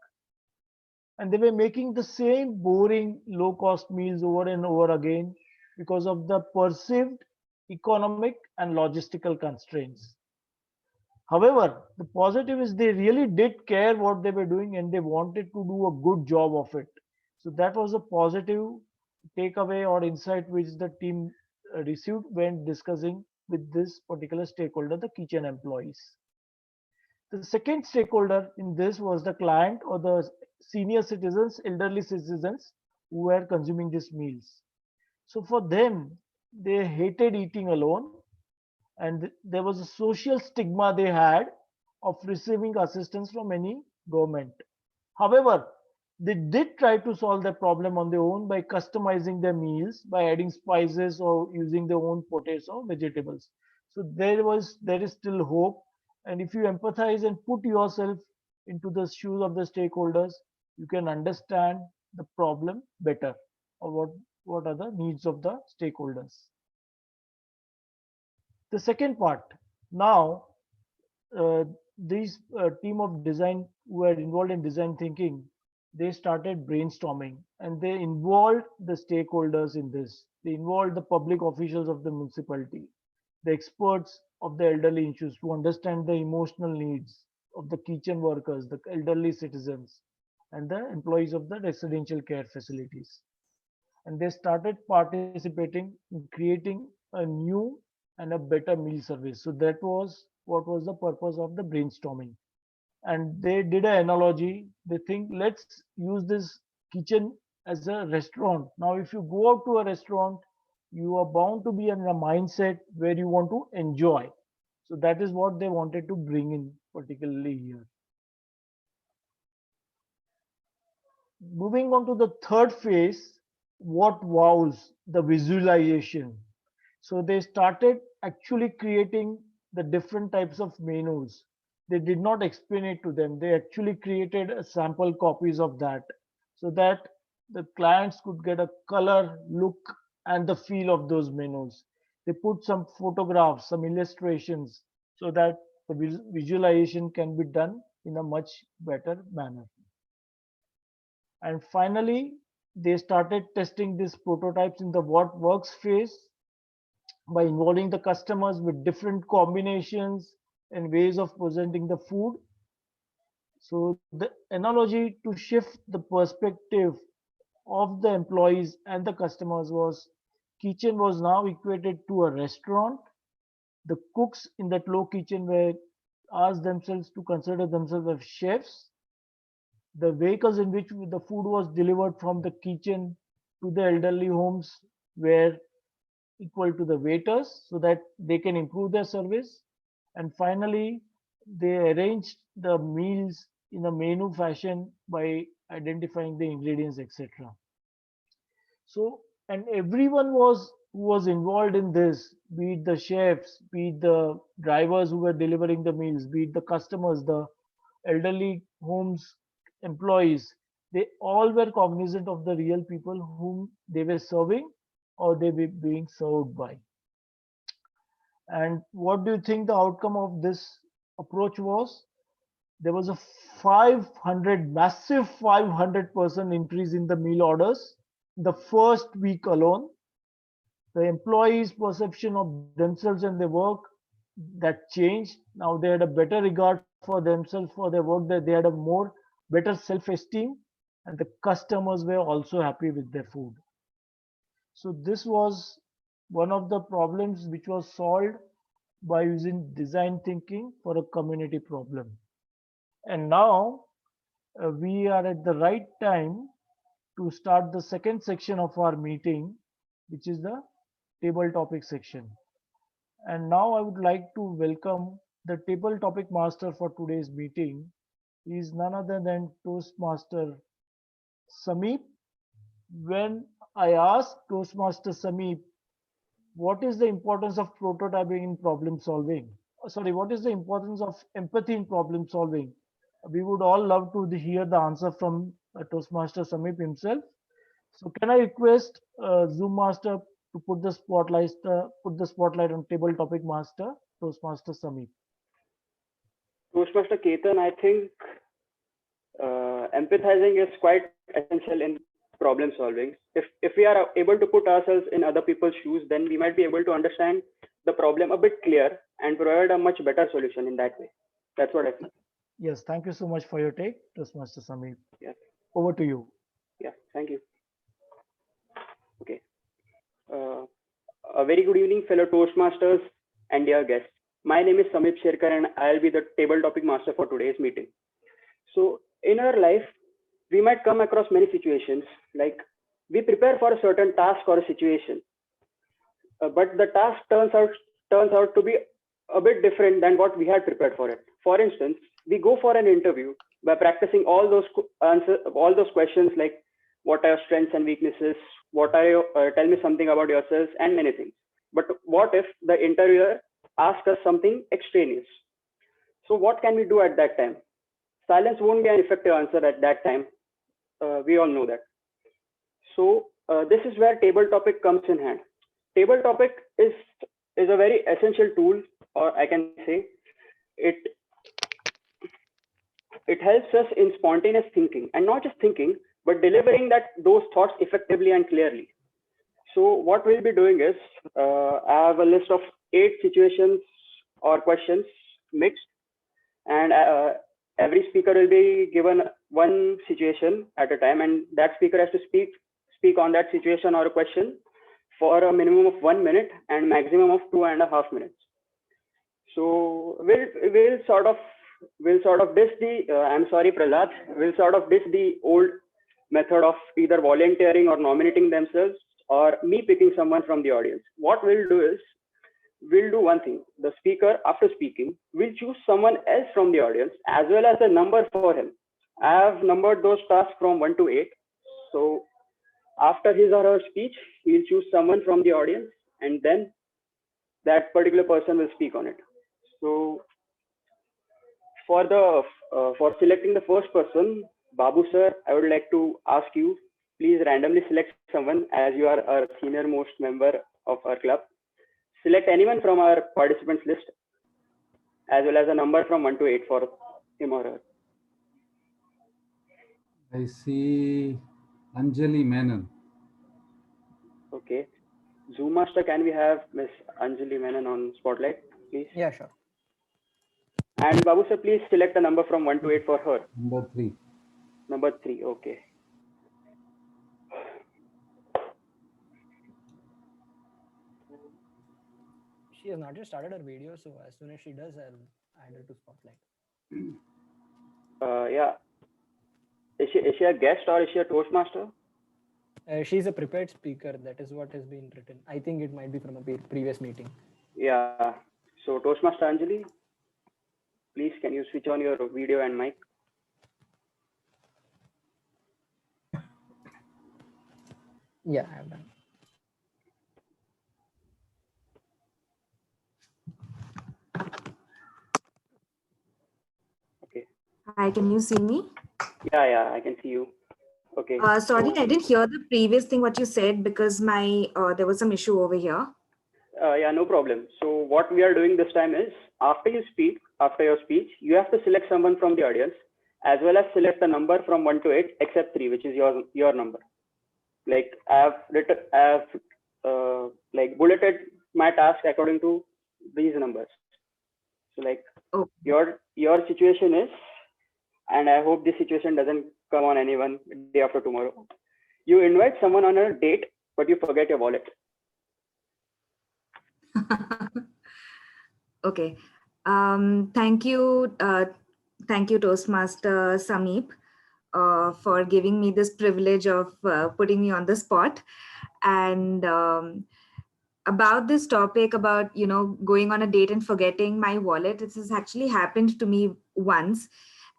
And they were making the same boring, low cost meals over and over again because of the perceived economic and logistical constraints. However, the positive is they really did care what they were doing and they wanted to do a good job of it. So that was a positive takeaway or insight which the team received when discussing with this particular stakeholder, the kitchen employees. The second stakeholder in this was the client or the senior citizens, elderly citizens who were consuming these meals. So for them, they hated eating alone, and there was a social stigma they had of receiving assistance from any government. However, they did try to solve the problem on their own by customizing their meals, by adding spices or using their own potatoes or vegetables. So there is still hope. And if you empathize and put yourself into the shoes of the stakeholders, you can understand the problem better, or what are the needs of the stakeholders. The second part, now these team of design who were involved in design thinking, they started brainstorming and they involved the stakeholders in this. They involved the public officials of the municipality, the experts of the elderly issues to understand the emotional needs of the kitchen workers, the elderly citizens, and the employees of the residential care facilities. And they started participating in creating a new and a better meal service. So that was what was the purpose of the brainstorming. And they did an analogy. They think, let's use this kitchen as a restaurant. Now, if you go out to a restaurant, you are bound to be in a mindset where you want to enjoy. So that is what they wanted to bring in, particularly here. Moving on to the third phase, what wows, the visualization. So they started actually creating the different types of menus. They did not explain it to them. They actually created a sample copies of that so that the clients could get a color, look, and the feel of those menus. They put some photographs, some illustrations so that the visualization can be done in a much better manner. And finally, they started testing these prototypes in the what works phase by involving the customers with different combinations and ways of presenting the food. So the analogy to shift the perspective of the employees and the customers was kitchen was now equated to a restaurant. The cooks in that low kitchen were asked themselves to consider themselves as chefs. The vehicles in which the food was delivered from the kitchen to the elderly homes were equal to the waiters so that they can improve their service. And finally, they arranged the meals in a menu fashion by identifying the ingredients, etc. So, and everyone who was involved in this, be it the chefs, be it the drivers who were delivering the meals, be it the customers, the elderly homes employees, they all were cognizant of the real people whom they were serving or they were being served by. And what do you think the outcome of this approach was? there was a massive 500% increase in the meal orders the first week alone. The employees' perception of themselves and their work that changed. Now they had a better regard for themselves, for their work, that they had a more better self-esteem, and the customers were also happy with their food. So this was one of the problems which was solved by using design thinking for a community problem. And now we are at the right time to start the second section of our meeting, which is the table topic section. And now I would like to welcome the table topic master for today's meeting. He is none other than Toastmaster Sameep. When I asked Toastmaster Sameep, what is the importance of prototyping in problem solving? Sorry, what is the importance of empathy in problem solving? We would all love to hear the answer from Toastmaster Sameep himself. So can I request Zoom Master to put the spotlight on table topic master, Toastmaster Sameep. Toastmaster Ketan, I think empathizing is quite essential in problem solving. If we are able to put ourselves in other people's shoes, then we might be able to understand the problem a bit clear and provide a much better solution in that way. That's what I think. Yes, thank you so much for your take, Toastmaster Sameep. Yeah. Over to you. Yeah, thank you. Okay. A very good evening, fellow Toastmasters and dear guests. My name is Sameep Sherkar and I'll be the table topic master for today's meeting. So in our life, we might come across many situations, like we prepare for a certain task or a situation, but the task turns out to be a bit different than what we had prepared for it. For instance, we go for an interview by practicing all those questions like what are your strengths and weaknesses, what are your, tell me something about yourselves, and many things. But what if the interviewer asks us something extraneous? So what can we do at that time? Silence won't be an effective answer at that time. We all know that. So this is where table topic comes in hand. Table topic is a very essential tool, or I can say it helps us in spontaneous thinking, and not just thinking, but delivering those thoughts effectively and clearly. So what we'll be doing is, I have a list of 8 situations or questions mixed, and every speaker will be given one situation at a time, and that speaker has to speak on that situation or a question for a minimum of 1 minute and maximum of 2.5 minutes. So we'll sort of dish the I'm sorry, Prahlad, we'll sort of dish the old method of either volunteering or nominating themselves, or me picking someone from the audience. What we'll do is, we'll do one thing. The speaker, after speaking, will choose someone else from the audience as well as a number for him. I have numbered those tasks from 1 to 8. So after his or her speech, we'll choose someone from the audience, and then that particular person will speak on it. So for selecting the first person, Babu sir, I would like to ask you, please randomly select someone, as you are our senior most member of our club. Select anyone from our participants list, as well as a number from 1 to 8 for him or her. I see Anjali Menon. Okay. Zoom Master, can we have Miss Anjali Menon on spotlight, please? Yeah, sure. And Babu sir, please select a number from 1 to 8 for her. Number 3. Number 3, okay. She has not yet started her video, so as soon as she does, I'll add her to spotlight. Yeah. Is she a guest or is she a Toastmaster? She's a prepared speaker. That is what has been written. I think it might be from a previous meeting. Yeah. So Toastmaster Anjali, please can you switch on your video and mic? Yeah, I have done. Okay. Hi, can you see me? Yeah, I can see you. Okay. Sorry, I didn't hear the previous thing what you said because my there was some issue over here. Yeah, no problem. So what we are doing this time is, after you speak, after your speech, you have to select someone from the audience, as well as select the number from 1 to 8, except 3, which is your number. Like I've like bulleted my task according to these numbers. So like Oh, your situation is, and I hope this situation doesn't come on anyone day after tomorrow. You invite someone on a date, but you forget your wallet. okay. Thank you. Thank you, Toastmaster Sameep, for giving me this privilege of putting me on the spot. And about this topic about, going on a date and forgetting my wallet, this has actually happened to me once.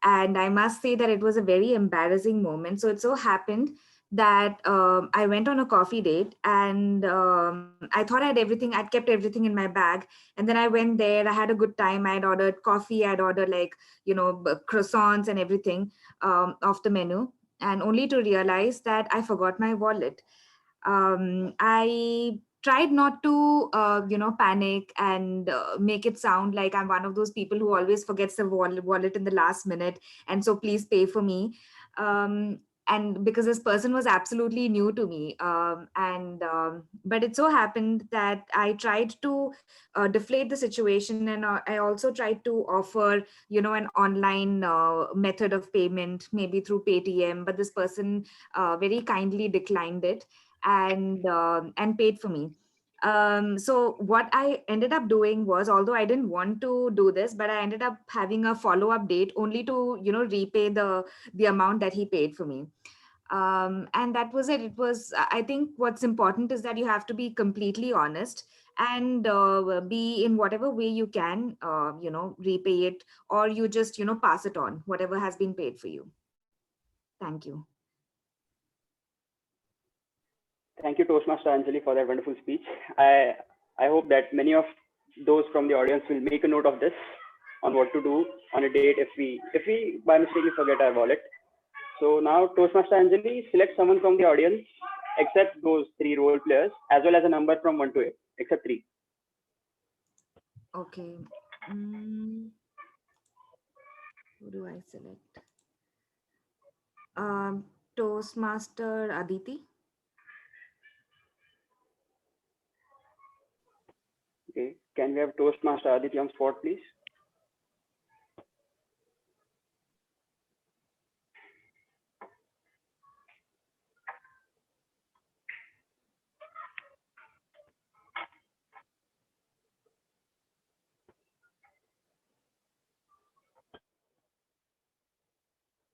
And I must say that it was a very embarrassing moment. So it so happened that I went on a coffee date, and I thought I'd kept everything in my bag. And then I went there, I had a good time. I'd ordered coffee, I'd ordered croissants and everything off the menu, and only to realize that I forgot my wallet. I tried not to panic and make it sound like I'm one of those people who always forgets the wallet in the last minute, and so please pay for me. And because this person was absolutely new to me, but it so happened that I tried to deflate the situation, and I also tried to offer an online method of payment, maybe through Paytm, but this person very kindly declined it and paid for me. So what I ended up doing was, although I didn't want to do this, but I ended up having a follow-up date only to repay the amount that he paid for me. And that was it. It was, I think what's important is that you have to be completely honest and be in whatever way you can repay it, or you just pass it on, whatever has been paid for you. Thank you. Thank you, Toastmaster Anjali, for that wonderful speech. I hope that many of those from the audience will make a note of this on what to do on a date if we by mistake forget our wallet. So now, Toastmaster Anjali, select someone from the audience except those 3 role players, as well as a number from 1 to 8, except 3. Okay. Who do I select? Toastmaster Aditi. Okay. Can we have Toastmaster Aditi on spot, please?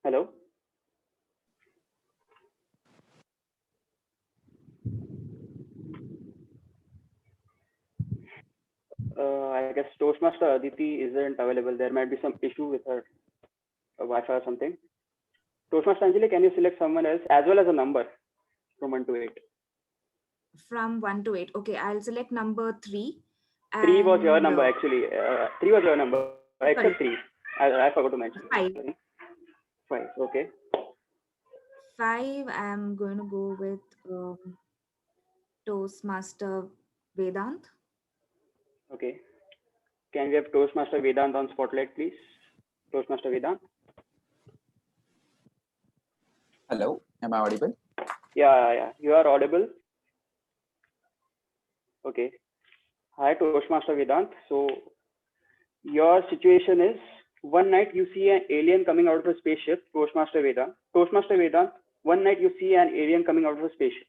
Hello? I guess Toastmaster Aditi isn't available. There might be some issue with her Wi-Fi or something. Toastmaster Anjali, can you select someone else as well as a number from 1 to 8? From 1 to 8. Okay, I'll select number 3. 3 was your number actually. 3 was your number, except 3. I forgot to mention. 5. 5. Okay. 5. I'm going to go with Toastmaster Vedant. Okay. Can we have Toastmaster Vedant on spotlight, please? Toastmaster Vedant. Hello, am I audible? Yeah, you are audible. Okay. Hi, Toastmaster Vedant. So your situation is, one night you see an alien coming out of a spaceship, Toastmaster Vedant. Toastmaster Vedant, one night you see an alien coming out of a spaceship.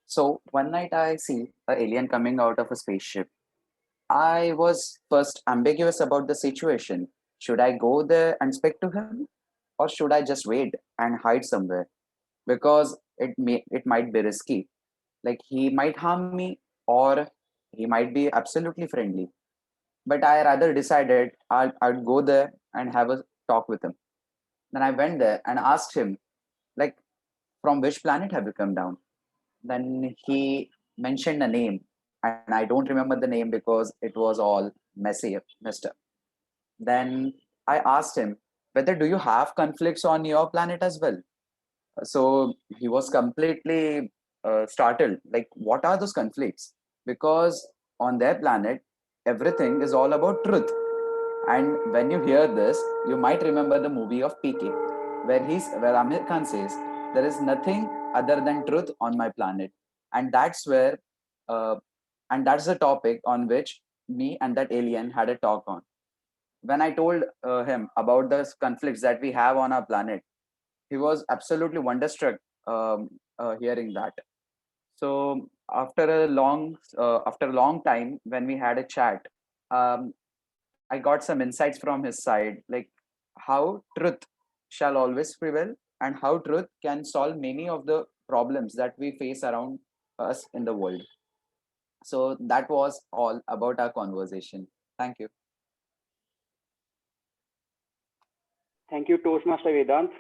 So one night I see an alien coming out of a spaceship. I was first ambiguous about the situation. Should I go there and speak to him, or should I just wait and hide somewhere? Because it might be risky. Like he might harm me, or he might be absolutely friendly. But I rather decided I'd go there and have a talk with him. Then I went there and asked him, like, from which planet have you come down? Then he mentioned a name, and I don't remember the name because it was all messed up. Then I asked him whether do you have conflicts on your planet as well. So he was completely startled. Like, what are those conflicts? Because on their planet, everything is all about truth. And when you hear this, you might remember the movie of PK, where Amir Khan says, "There is nothing other than truth on my planet," and that's where, and that's the topic on which me and that alien had a talk on. When I told him about the conflicts that we have on our planet, he was absolutely wonderstruck hearing that. So after a long time, when we had a chat, um, I got some insights from his side, like how truth shall always prevail and how truth can solve many of the problems that we face around us in the world. So that was all about our conversation. Thank you. Thank you, Toastmaster Vedant.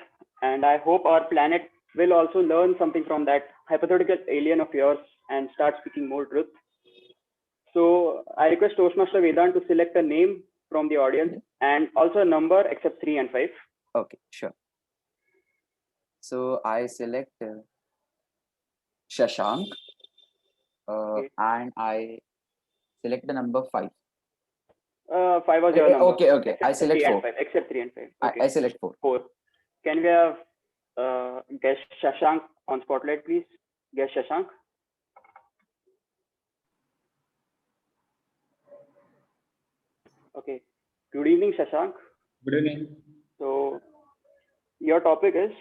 And I hope our planet will also learn something from that hypothetical alien of yours and start speaking more truth. So I request Toastmaster Vedant to select a name from the audience and also a number except 3 and 5. Okay, sure. So I select Shashank, Okay. and I select the number 5. 5 was your number. Okay. I Except select 3 and 4. 5. Except 3 and 5. Okay. I select 4. 4. Can we have guest Shashank on spotlight, please? Guest Shashank. Okay. Good evening, Shashank. Good evening. So your topic is,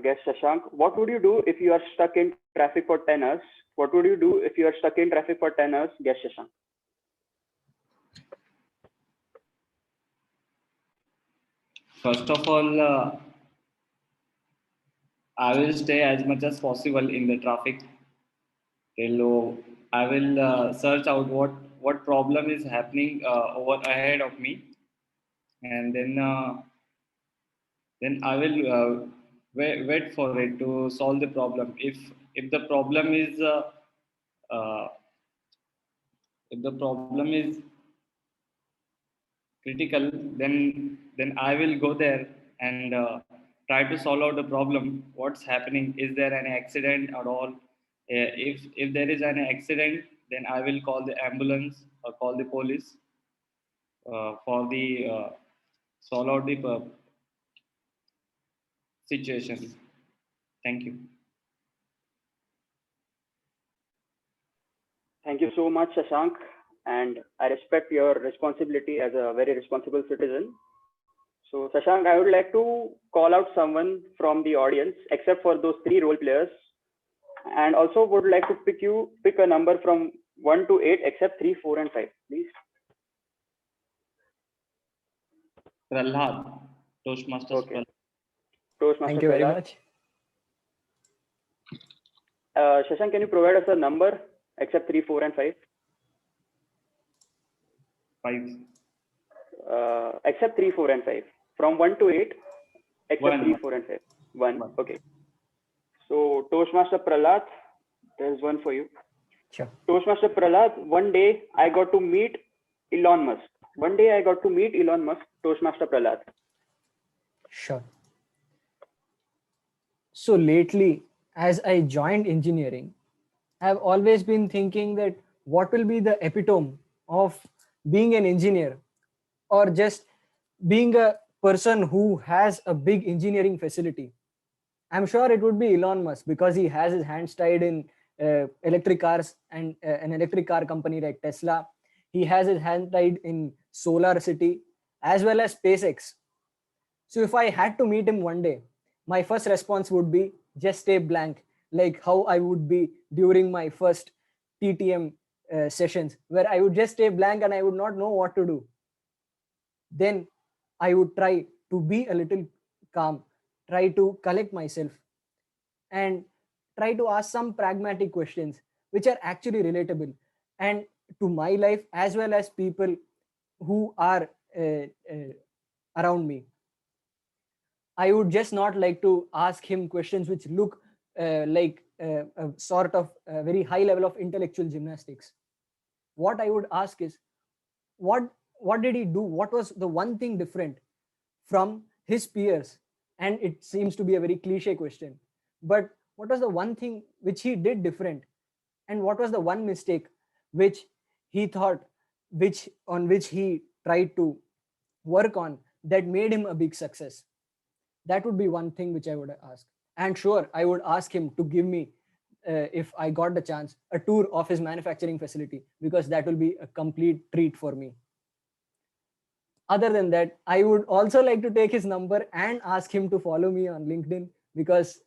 guest Shashank, what would you do if you are stuck in traffic for 10 hours? What would you do if you are stuck in traffic for 10 hours? Guest Shashank. First of all, I will stay as much as possible in the traffic till I will search out what problem is happening over ahead of me, and then I will wait for it to solve the problem. If the problem is uh, if the problem is critical, then I will go there and try to solve out the problem. What's happening? Is there an accident at all? If there is an accident, then I will call the ambulance or call the police for the solve out the situation. Thank you. Thank you so much, Shashank. And I respect your responsibility as a very responsible citizen. So, Shashank, I would like to call out someone from the audience, except for those 3 role players, and also would like to pick a number from 1 to 8, except 3, 4, and 5, please. Prahlad, Toastmasters. Okay. Toastmaster Thank you very Prahlad. much. Shashank, can you provide us a number except 3, 4, and 5? 5. Except 3, 4, and 5. From 1 to 8, except 1. 3, 4, and 5. 1. Okay. So, Toastmaster Prahlad, there's one for you. Sure. Toastmaster Prahlad, one day I got to meet Elon Musk. Toastmaster Prahlad. Sure. So lately, as I joined engineering, I've always been thinking that what will be the epitome of being an engineer, or just being a person who has a big engineering facility. I'm sure it would be Elon Musk, because he has his hands tied in electric cars and an electric car company like Tesla. He has his hand tied in Solar City as well as SpaceX. So if I had to meet him one day, my first response would be just stay blank, like how I would be during my first TTM sessions, where I would just stay blank and I would not know what to do. Then I would try to be a little calm, try to collect myself, and try to ask some pragmatic questions which are actually relatable and to my life as well as people who are around me. I would just not like to ask him questions which look like a sort of a very high level of intellectual gymnastics. What I would ask is, what did he do? What was the one thing different from his peers? And it seems to be a very cliche question, but what was the one thing which he did different? And what was the one mistake which he thought which he tried to work on that made him a big success. That would be one thing which I would ask. And sure, I would ask him to give me, if I got the chance, a tour of his manufacturing facility, because that will be a complete treat for me. Other than that, I would also like to take his number and ask him to follow me on LinkedIn, because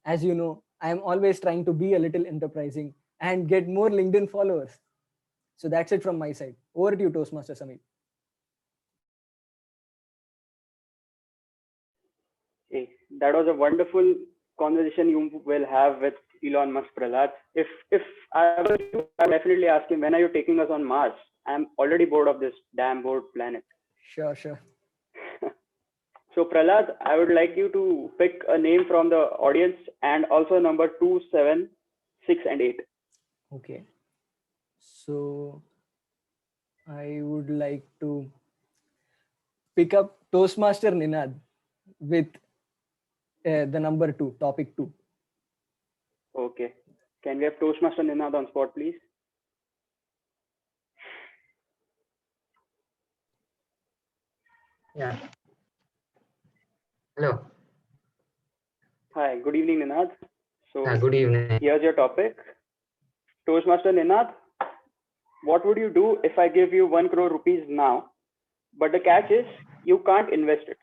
as you know, I am always trying to be a little enterprising and get more LinkedIn followers. So that's it from my side. Over to you, Toastmaster Samir. Hey, that was a wonderful conversation you will have with Elon Musk, Prahlad. If I were you, I would definitely ask him, when are you taking us on Mars? I'm already bored of this damn bored planet. Sure. So Prahlad, I would like you to pick a name from the audience and also number 2, 7, 6, and 8. Okay. So I would like to pick up Toastmaster Ninad with the number 2, topic 2. Okay. Can we have Toastmaster Ninad on spot, please? Yeah. Hello. Hi, good evening, Ninad. So Good evening. here's your topic. Toastmaster Ninad, what would you do if I give you 1 crore rupees now, but the catch is you can't invest it?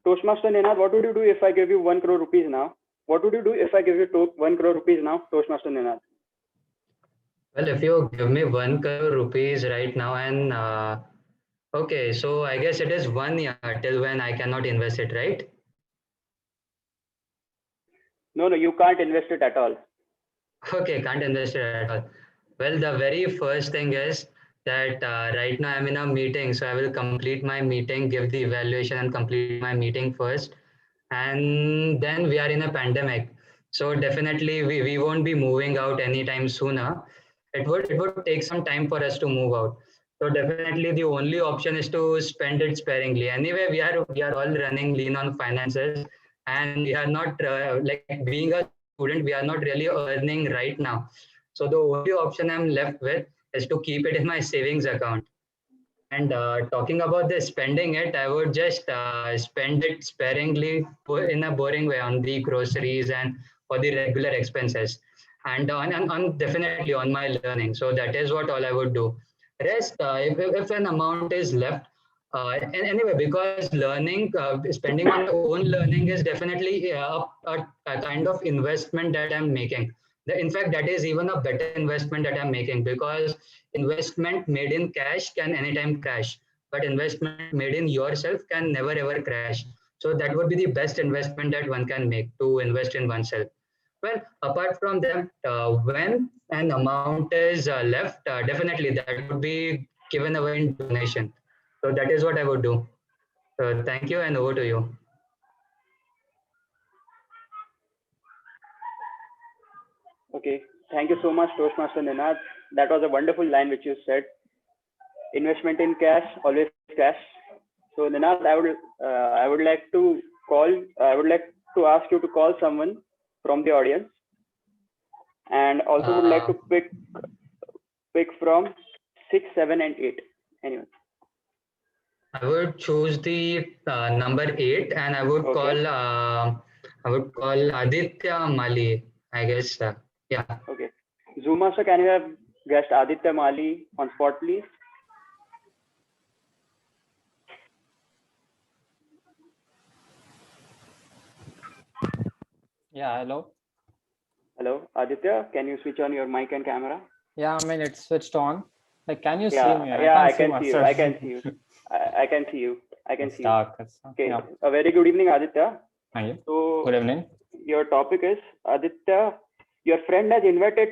Toastmaster Ninad, what would you do if I give you 1 crore rupees now? What would you do if I give you 1 crore rupees now, Toastmaster Ninad? Well, if you give me 1 crore rupees right now, and okay, so I guess it is 1 year till when I cannot invest it, right? No, you can't invest it at all. Okay, can't invest it at all. Well, the very first thing is that right now I'm in a meeting, so I will complete my meeting, give the evaluation, and complete my meeting first. And then we are in a pandemic, so definitely we won't be moving out anytime sooner. It would take some time for us to move out. So definitely the only option is to spend it sparingly. Anyway, we are all running lean on finances, and we are not like being a student, we are not really earning right now. So the only option I'm left with is to keep it in my savings account. And talking about this spending it, I would just spend it sparingly in a boring way on the groceries and for the regular expenses, and on definitely on my learning. So that is what all I would do. Rest, if an amount is left, and anyway, because learning, spending on my own learning is definitely a kind of investment that I'm making. In fact, that is even a better investment that I'm making, because investment made in cash can anytime crash, but investment made in yourself can never ever crash. So that would be the best investment that one can make, to invest in oneself. Well, apart from that, when an amount is left, definitely that would be given away in donation. So that is what I would do. So thank you, and over to you. Okay, thank you so much, Toastmaster Ninad. That was a wonderful line which you said. Investment in cash, always cash. So Ninad, I would like to ask you to call someone from the audience, and also would like to pick from 6, 7, and 8. Anyone? I would choose the number 8, and I would call Aditya Mali, I guess. Yeah. Okay. Zoom Master, can you have guest Aditya Mali on spot, please? Yeah, hello. Hello, Aditya. Can you switch on your mic and camera? Yeah, I mean, it's switched on. Like, can you see me? I can see you. I can see you. I can see you. I can see dark. you. Okay. Yeah. A very good evening, Aditya. Thank you. So, good evening. Your topic is, Aditya, your friend has invited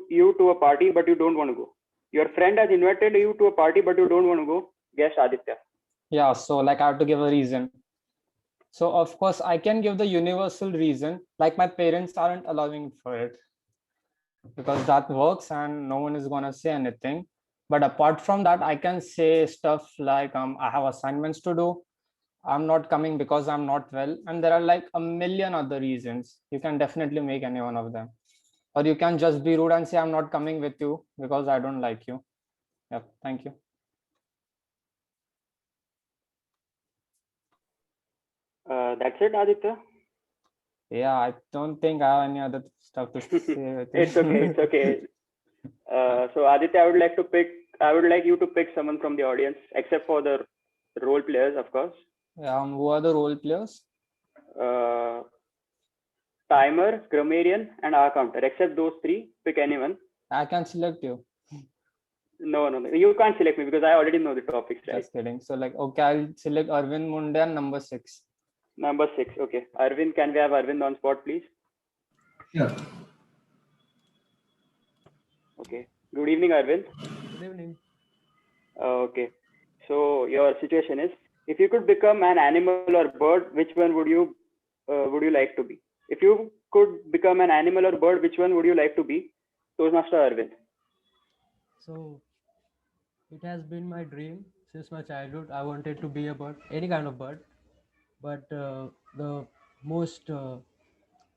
you to a party, but you don't want to go. Your friend has invited you to a party, but you don't want to go. Guess, Aditya. Yeah, so like I have to give a reason. So of course I can give the universal reason, like my parents aren't allowing for it, because that works and no one is going to say anything. But apart from that, I can say stuff like I have assignments to do, I'm not coming because I'm not well, and there are like a million other reasons. You can definitely make any one of them, or you can just be rude and say I'm not coming with you because I don't like you. Yep. Thank you. That's it, Aditya. Yeah, I don't think I have any other stuff to say. I think. It's okay. It's okay. So Aditya, I would like you to pick someone from the audience, except for the role players, of course. Who are the role players? Timer, grammarian, and R counter. Except those three, pick anyone. I can select you. No. You can't select me because I already know the topics, right? Just kidding. So like, okay, I'll select Arvind Mundan, number 6. Number 6. Okay. Arvind, can we have Arvind on spot, please? Sure. Okay. Good evening, Arvind. Good evening. Okay. So your situation is, if you could become an animal or bird, which one would you like to be? If you could become an animal or bird, which one would you like to be? Toastmaster Arvind. So it has been my dream since my childhood. I wanted to be a bird, any kind of bird, but the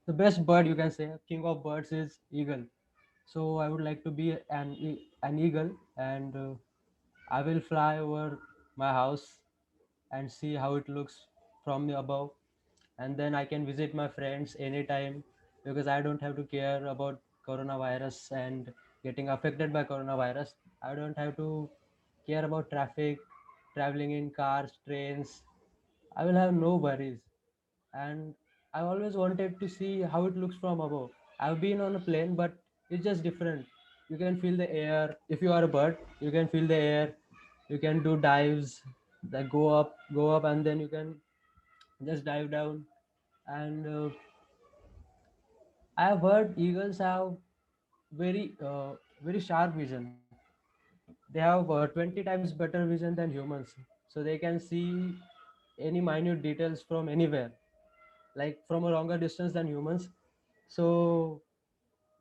best bird, you can say, king of birds, is eagle. So I would like to be an eagle, and I will fly over my house and see how it looks from the above, and then I can visit my friends anytime, because I don't have to care about coronavirus and getting affected by coronavirus. I don't have to care about traffic, traveling in cars, trains. I will have no worries. And I always wanted to see how it looks from above. I've been on a plane, but it's just different. You can feel the air. If you are a bird, you can feel the air. You can do dives that go up, and then you can just dive down. And I have heard eagles have very sharp vision. They have 20 times better vision than humans, so they can see any minute details from anywhere, like from a longer distance than humans. So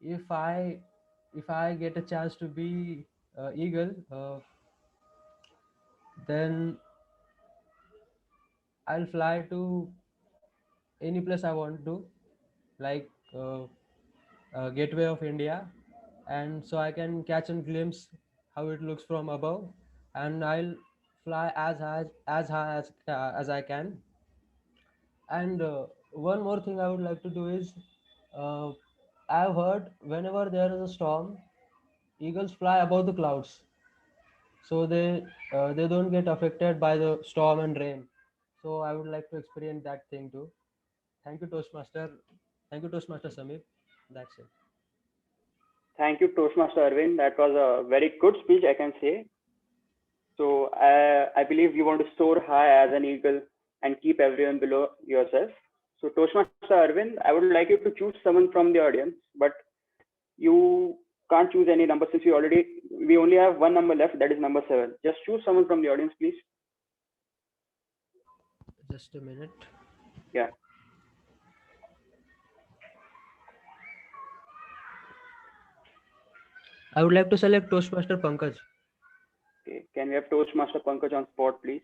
if I get a chance to be eagle, then I'll fly to any place I want to, like gateway of India, and so I can catch a glimpse how it looks from above, and I'll fly as I can. And one more thing I would like to do is, uh, I've heard whenever there is a storm, eagles fly above the clouds, so they don't get affected by the storm and rain. So I would like to experience that thing too. Thank you, Toastmaster. Thank you, Toastmaster Samir. That's it. Thank you, Toastmaster Arvind. That was a very good speech, I can say. So I believe you want to soar high as an eagle and keep everyone below yourself. So Toastmaster Arvind, I would like you to choose someone from the audience, but you can't choose any number since we only have one number left, that is number 7. Just choose someone from the audience, please. Just a minute. Yeah. I would like to select Toastmaster Pankaj. Okay. Can we have Toastmaster Pankaj on spot, please?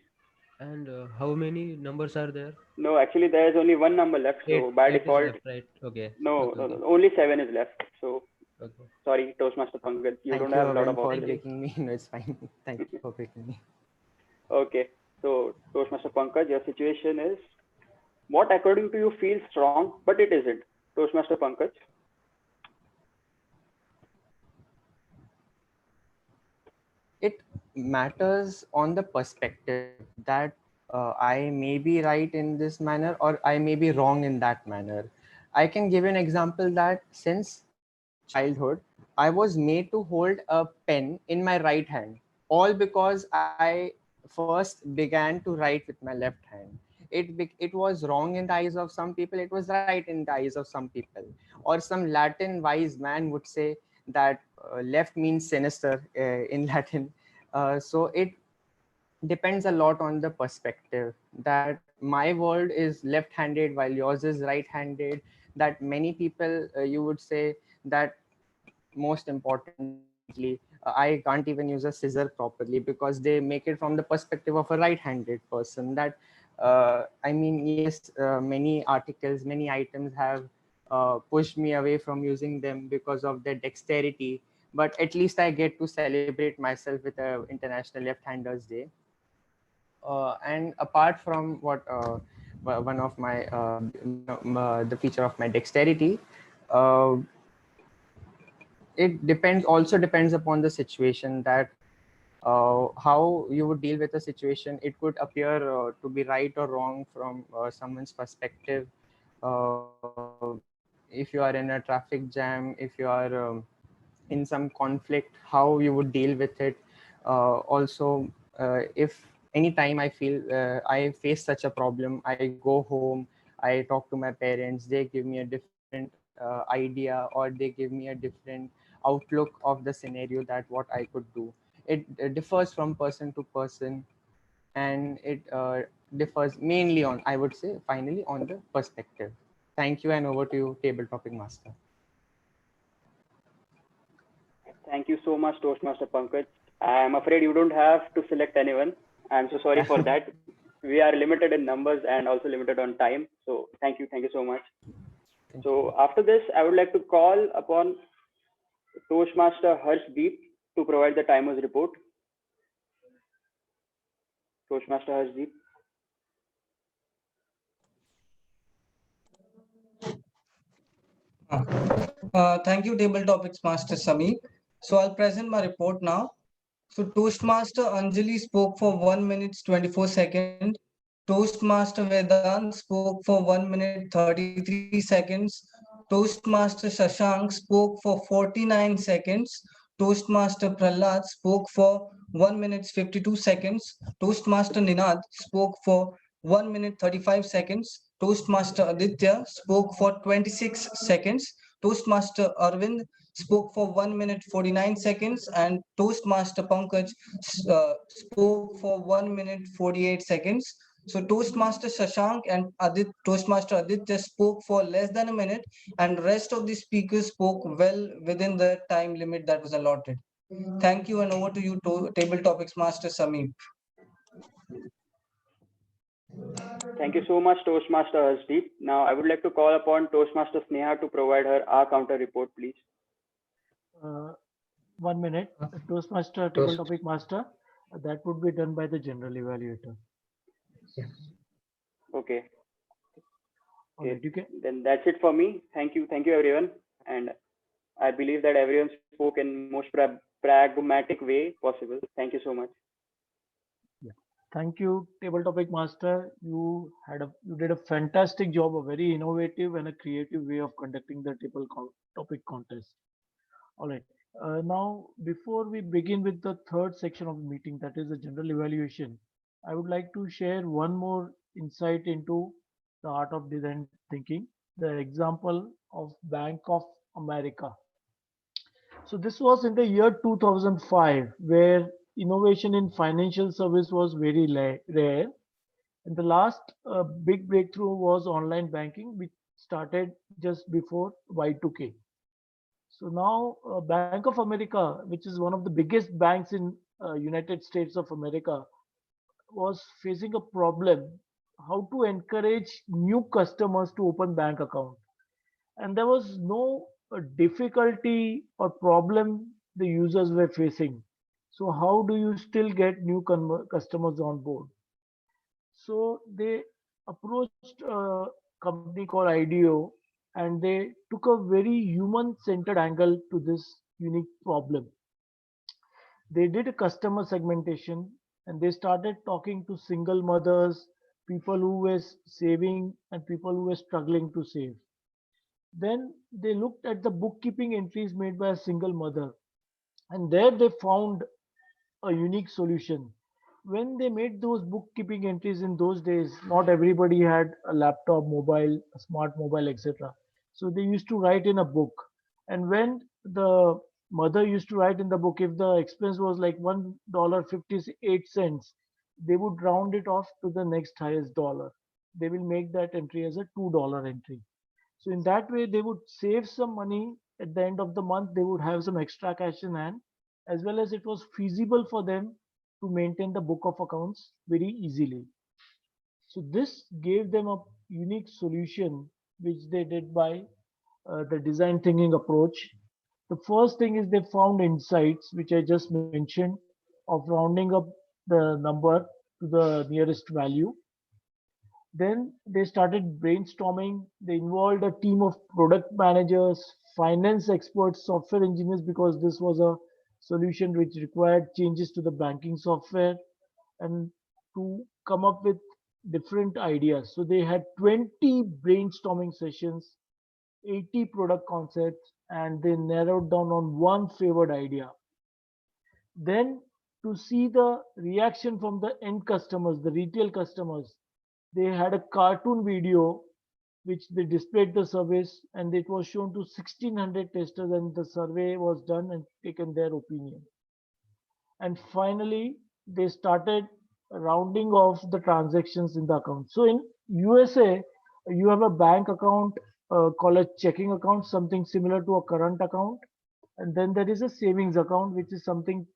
And how many numbers are there? No, actually there is only one number left. So by eight default, is left, right? Okay. No, Okay, okay. only 7 is left. So Okay. sorry, Toastmaster Pankaj, you Thank don't you, have a lot Arvind, of for options. picking me. No, it's fine. Thank you for picking me. Okay. So Toastmaster Pankaj, your situation is, what according to you feels strong, but it isn't? Toastmaster Pankaj. It matters on the perspective that I may be right in this manner or I may be wrong in that manner. I can give an example that since childhood, I was made to hold a pen in my right hand, all because I first began to write with my left hand. It was wrong in the eyes of some people, it was right in the eyes of some people. Or some Latin wise man would say that left means sinister in Latin. So it depends a lot on the perspective that my world is left-handed while yours is right-handed, that many people you would say that most importantly I can't even use a scissor properly because they make it from the perspective of a right-handed person. That I mean, yes, many articles, many items have pushed me away from using them because of their dexterity, but at least I get to celebrate myself with a International Left-Handers Day. And apart from what one of my the feature of my dexterity, uh, it also depends upon the situation, that how you would deal with a situation. It could appear to be right or wrong from someone's perspective. If you are in a traffic jam, if you are in some conflict, how you would deal with it. Also, if anytime I feel I face such a problem, I go home, I talk to my parents, they give me a different idea, or they give me a different outlook of the scenario, that what I could do. It differs from person to person, and it differs mainly on, I would say, finally, on the perspective. Thank you, and over to you, table topic master. Thank you so much, Toastmaster Pankaj. I'm afraid you don't have to select anyone. I'm so sorry for that. We are limited in numbers and also limited on time. So thank you so much. So after this, I would like to call upon Toastmaster Harshdeep to provide the timer's report. Toastmaster Harshdeep. Thank you, Table Topics Master Sami. So I'll present my report now. So Toastmaster Anjali spoke for 1 minute 24 seconds. Toastmaster Vedant spoke for 1 minute 33 seconds. Toastmaster Shashank spoke for 49 seconds. Toastmaster Prahlad spoke for 1 minute 52 seconds. Toastmaster Ninad spoke for 1 minute 35 seconds. Toastmaster Aditya spoke for 26 seconds. Toastmaster Arvind spoke for 1 minute 49 seconds, and Toastmaster Pankaj spoke for 1 minute 48 seconds. So Toastmaster Shashank and Toastmaster Aditya spoke for less than a minute, and rest of the speakers spoke well within the time limit that was allotted. Thank you, and over to you, Table Topics Master Sameep. Thank you so much, Toastmaster Harshdeep. Now, I would like to call upon Toastmaster Sneha to provide her R-counter report, please. 1 minute. Toastmaster, Table Topic Master, that would be done by the general evaluator. Okay. Okay. Then that's it for me. Thank you everyone. And I believe that everyone spoke in most pragmatic way possible. Thank you so much. Yeah. Thank you, Table Topic Master. You did a fantastic job, a very innovative and a creative way of conducting the Table Topic contest. All right. Now, before we begin with the third section of the meeting, that is the general evaluation, I would like to share one more insight into the art of design thinking, the example of Bank of America. So this was in the year 2005, where innovation in financial service was very rare. And the last big breakthrough was online banking, which started just before Y2K. So now Bank of America, which is one of the biggest banks in United States of America, was facing a problem how to encourage new customers to open bank account. And there was no difficulty or problem the users were facing. So how do you still get new customers on board? So they approached a company called IDEO, and they took a very human-centered angle to this unique problem. They did a customer segmentation, and they started talking to single mothers, people who were saving, and people who were struggling to save. Then they looked at the bookkeeping entries made by a single mother, and there they found a unique solution. When they made those bookkeeping entries in those days, not everybody had a laptop, mobile, a smart mobile, etc. So they used to write in a book. And when the mother used to write in the book, if the expense was like $1.58, they would round it off to the next highest dollar. They will make that entry as a $2 entry. So in that way, they would save some money at the end of the month. They would have some extra cash in hand, as well as it was feasible for them to maintain the book of accounts very easily. So this gave them a unique solution, which they did by the design thinking approach. The first thing is they found insights, which I just mentioned, of rounding up the number to the nearest value. Then they started brainstorming. They involved a team of product managers, finance experts, software engineers, because this was a solution which required changes to the banking software, and to come up with different ideas. So they had 20 brainstorming sessions, 80 product concepts, and they narrowed down on one favored idea. Then, to see the reaction from the end customers, the retail customers, they had a cartoon video which they displayed the service, and it was shown to 1600 testers, and the survey was done and taken their opinion. And finally, they started rounding off the transactions in the account. So in USA, you have a bank account called a checking account, something similar to a current account. And then there is a savings account, which is something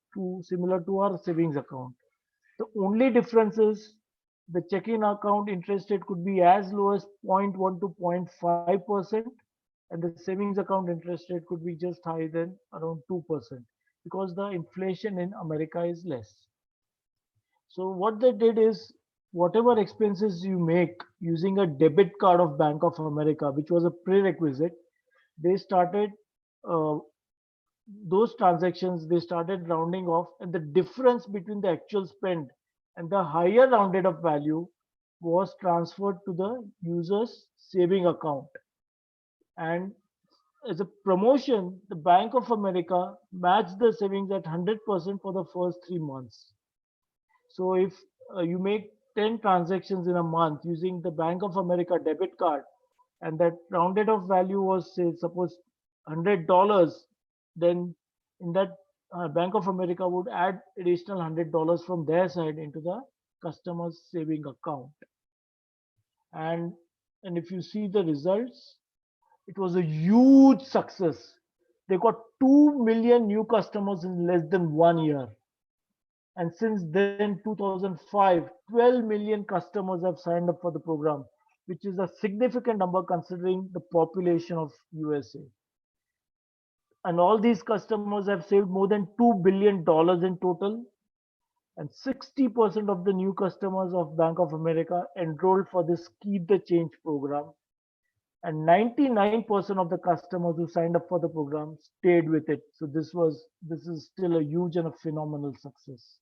similar to our savings account. The only difference is the checking account interest rate could be as low as 0.1 to 0.5%, and the savings account interest rate could be just higher than around 2%, because the inflation in America is less. So what they did is, whatever expenses you make using a debit card of Bank of America, which was a prerequisite, they started those transactions, they started rounding off, and the difference between the actual spend and the higher rounded up value was transferred to the user's saving account. And as a promotion, the Bank of America matched the savings at 100% for the first 3 months. So if you make 10 transactions in a month using the Bank of America debit card, and that rounded off value was, say, suppose $100, then in that Bank of America would add additional $100 from their side into the customer's saving account. And if you see the results, it was a huge success. They got 2 million new customers in less than 1 year. And since then, 2005, 12 million customers have signed up for the program, which is a significant number considering the population of USA. And all these customers have saved more than $2 billion in total. And 60% of the new customers of Bank of America enrolled for this Keep the Change program. And 99% of the customers who signed up for the program stayed with it. So this is still a huge and a phenomenal success.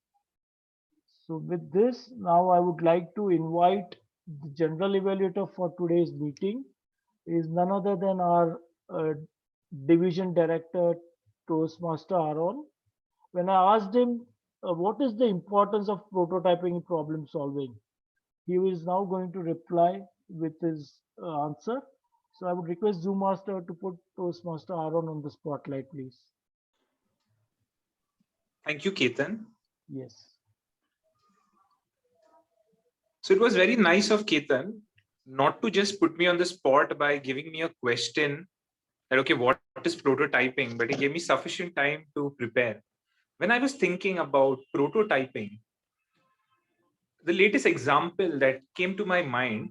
So with this, now I would like to invite the general evaluator for today's meeting. Is none other than our division director, Toastmaster Aaron. When I asked him what is the importance of prototyping in problem solving, he is now going to reply with his answer. So I would request Zoom Master to put Toastmaster Aaron on the spotlight, please. Thank you, Ketan. Yes. So it was very nice of Ketan not to just put me on the spot by giving me a question that, okay, what is prototyping? But he gave me sufficient time to prepare. When I was thinking about prototyping, the latest example that came to my mind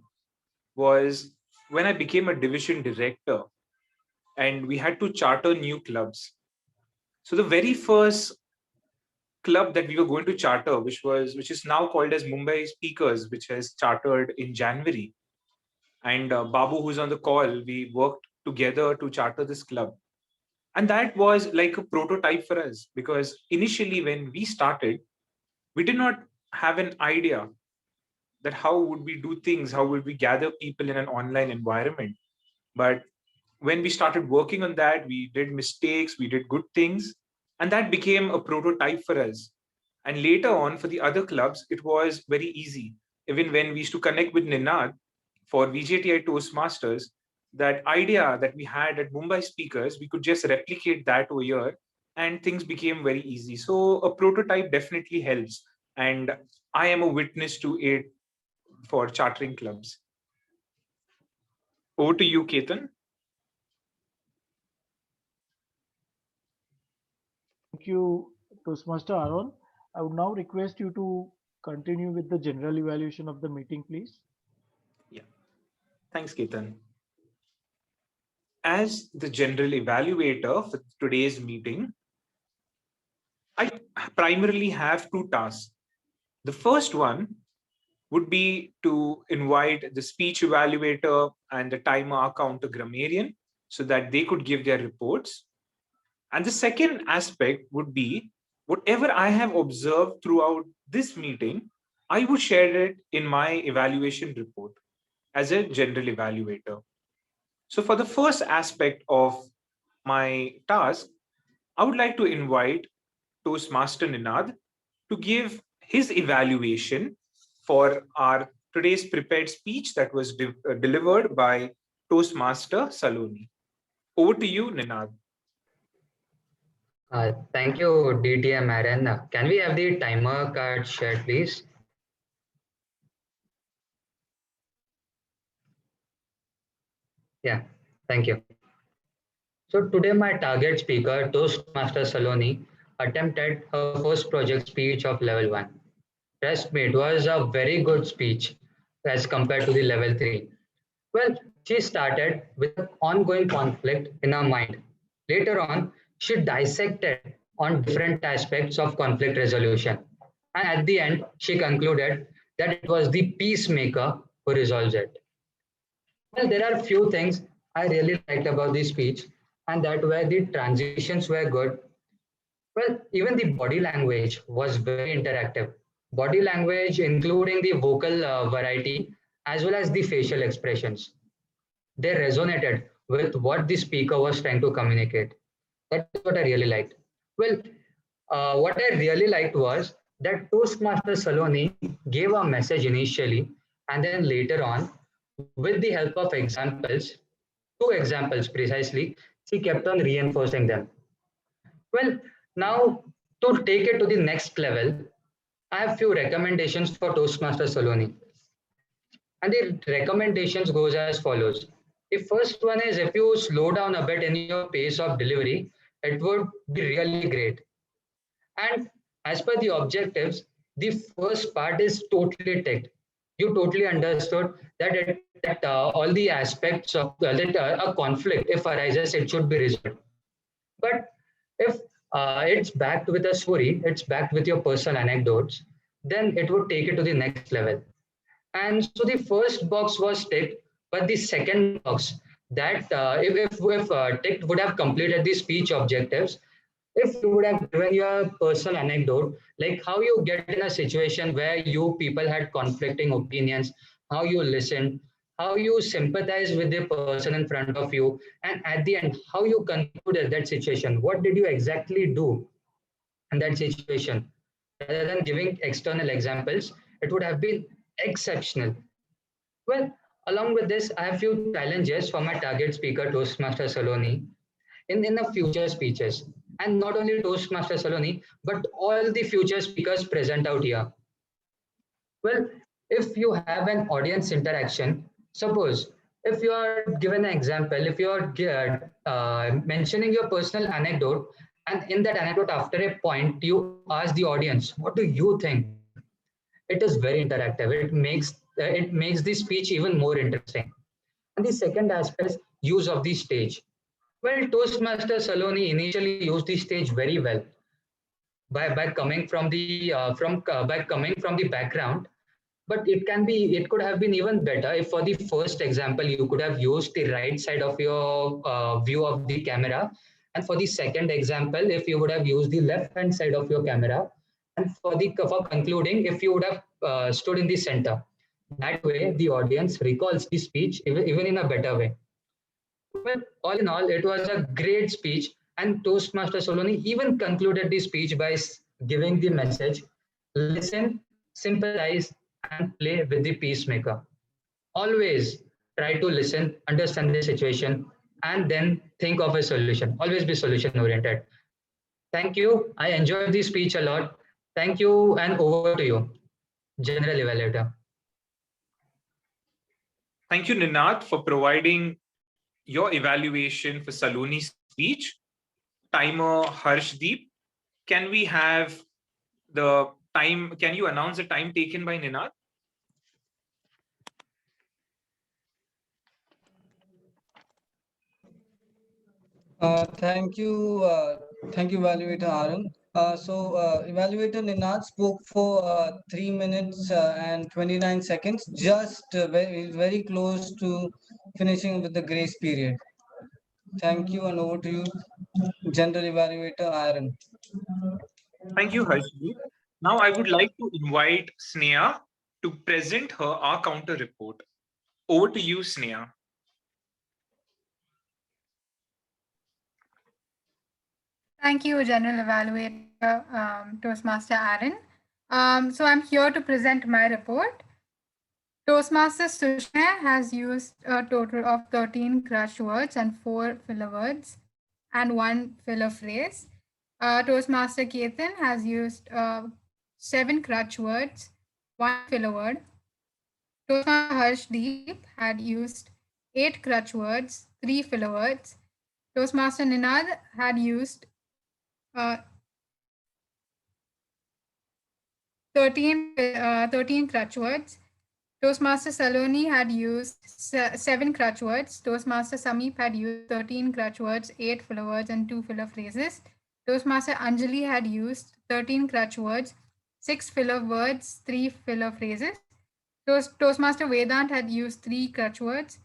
was when I became a division director and we had to charter new clubs. So the very first club that we were going to charter, which is now called as Mumbai Speakers, which has chartered in January. And Babu, who's on the call, we worked together to charter this club. And that was like a prototype for us, because initially when we started, we did not have an idea that how would we do things, how would we gather people in an online environment. But when we started working on that, we did mistakes, we did good things, and that became a prototype for us. And later on, for the other clubs, it was very easy. Even when we used to connect with Ninad for VJTI Toastmasters, that idea that we had at Mumbai Speakers, we could just replicate that over here, and things became very easy. So a prototype definitely helps. And I am a witness to it for chartering clubs. Over to you, Ketan. Thank you, Toastmaster Aaron. I would now request you to continue with the general evaluation of the meeting, please. Yeah. Thanks, Ketan. as the general evaluator for today's meeting, I primarily have two tasks. The first one would be to invite the speech evaluator and the timer counter grammarian so that they could give their reports. And the second aspect would be whatever I have observed throughout this meeting, I would share it in my evaluation report as a general evaluator. So for the first aspect of my task, I would like to invite Toastmaster Ninad to give his evaluation for our today's prepared speech that was delivered by Toastmaster Saloni. Over to you, Ninad. Thank you, DTM Aaron. Can we have the timer card shared, please? Yeah, thank you. So today my target speaker, Toastmaster Saloni, attempted her first project speech of level 1. Trust me, it was a very good speech as compared to the level 3. Well, she started with an ongoing conflict in her mind. Later on, she dissected on different aspects of conflict resolution. And at the end, she concluded that it was the peacemaker who resolves it. Well, there are few things I really liked about this speech, and that were the transitions were good. Well, even the body language was very interactive. Body language, including the vocal variety as well as the facial expressions, they resonated with what the speaker was trying to communicate. That's what I really liked. Well, what I really liked was that Toastmaster Saloni gave a message initially, and then later on, with the help of examples, 2 examples precisely, she kept on reinforcing them. Well, now to take it to the next level, I have few recommendations for Toastmaster Saloni. And the recommendations goes as follows. The first one is if you slow down a bit in your pace of delivery, it would be really great. And as per the objectives, the first part is totally ticked. You totally understood that all the aspects of a conflict, if arises, it should be resolved. But if it's backed with a story, it's backed with your personal anecdotes, then it would take it to the next level. And so the first box was ticked, but the second box, that if ticked would have completed the speech objectives, if you would have given your personal anecdote, like how you get in a situation where you people had conflicting opinions, how you listened, how you sympathize with the person in front of you, and at the end, how you concluded that situation. What did you exactly do in that situation? Rather than giving external examples, it would have been exceptional. Well, along with this, I have few challenges for my target speaker, Toastmaster Saloni, in the future speeches. And not only Toastmaster Saloni, but all the future speakers present out here. Well, if you have an audience interaction, suppose if you are given an example, if you are mentioning your personal anecdote, and in that anecdote, after a point, you ask the audience, what do you think? It is very interactive. It makes the speech even more interesting. And the second aspect is use of the stage. Well, Toastmaster Saloni initially used the stage very well by coming from the background, but it could have been even better if for the first example you could have used the right side of your view of the camera, and for the second example if you would have used the left hand side of your camera, and for concluding if you would have stood in the center. That way the audience recalls the speech even in a better way. Well, all in all, it was a great speech, and Toastmaster Saloni even concluded the speech by giving the message: listen, sympathize, and play with the peacemaker. Always try to listen, understand the situation, and then think of a solution. Always be solution oriented. Thank you. I enjoyed the speech a lot. Thank you, and over to you, General Evaluator. Thank you, Ninad, for providing your evaluation for Saloni's speech. Timer Harshdeep, can we have the time? Can you announce the time taken by Ninad? Thank you, Evaluator Aaron. Evaluator Ninad spoke for 3 minutes and 29 seconds, just very close to finishing with the grace period. Thank you, and over to you, General Evaluator Aaron. Thank you, Harshdeep. Now I would like to invite Sneha to present her R counter report. Over to you, Sneha. Thank you, General Evaluator Toastmaster Aaron. So I'm here to present my report. Toastmaster Sushma has used a total of 13 crush words and 4 filler words and 1 filler phrase. Toastmaster Ketan has used 7 crutch words, 1 filler word. Toastmaster Harshdeep had used 8 crutch words, 3 filler words. Toastmaster Ninad had used 13 crutch words. Toastmaster Saloni had used 7 crutch words. Toastmaster Sameep had used 13 crutch words, 8 filler words, and 2 filler phrases. Toastmaster Anjali had used 13 crutch words, 6 filler words, 3 filler phrases. Toastmaster Vedant had used 3 crutch words.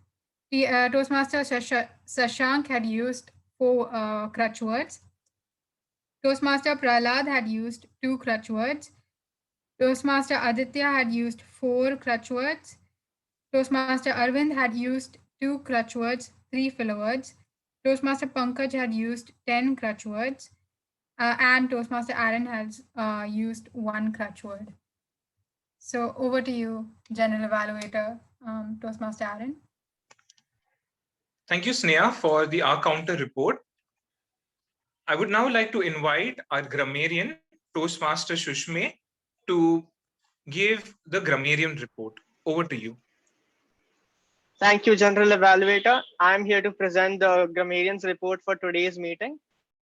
Toastmaster Sashank had used 4 crutch words. Toastmaster Prahlad had used 2 crutch words. Toastmaster Aditya had used 4 crutch words. Toastmaster Arvind had used 2 crutch words, 3 filler words. Toastmaster Pankaj had used 10 crutch words. And Toastmaster Aaron has used 1 crutch word. So over to you, General Evaluator Toastmaster Aaron. Thank you, Sneha, for the R counter report. I would now like to invite our grammarian, Toastmaster Sushma, to give the grammarian report. Over to you. Thank you, General Evaluator. I'm here to present the grammarian's report for today's meeting.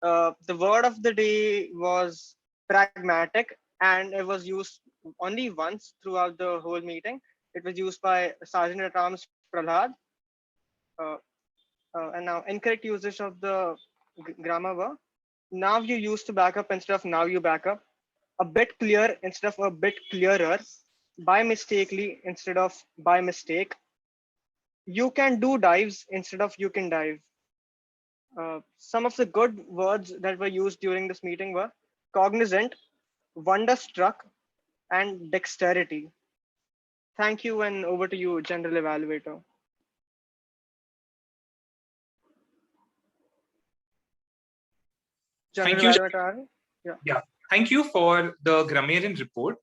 The word of the day was pragmatic, and it was used only once throughout the whole meeting. It was used by Sergeant at Arms Prahlad. And now incorrect usage of the grammar were now you used to back up instead of now you back up, a bit clear instead of a bit clearer, by mistakenly instead of by mistake, you can do dives instead of you can dive. Some of the good words that were used during this meeting were cognizant, wonderstruck, and dexterity. Thank you, and over to you, General Evaluator. Thank you. Yeah, thank you for the grammarian report.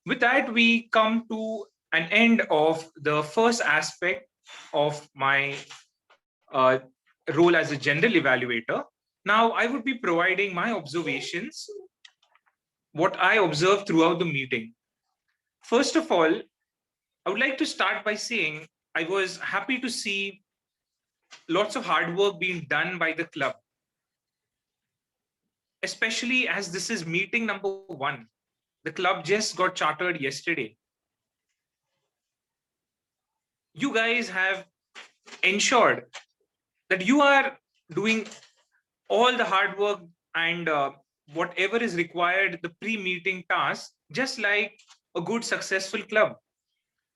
With that, we come to an end of the first aspect of my role as a general evaluator. Now, I would be providing my observations, what I observed throughout the meeting. First of all, I would like to start by saying I was happy to see lots of hard work being done by the club, especially as this is meeting number 1. The club just got chartered yesterday. You guys have ensured that you are doing all the hard work and whatever is required, the pre-meeting tasks, just like a good successful club.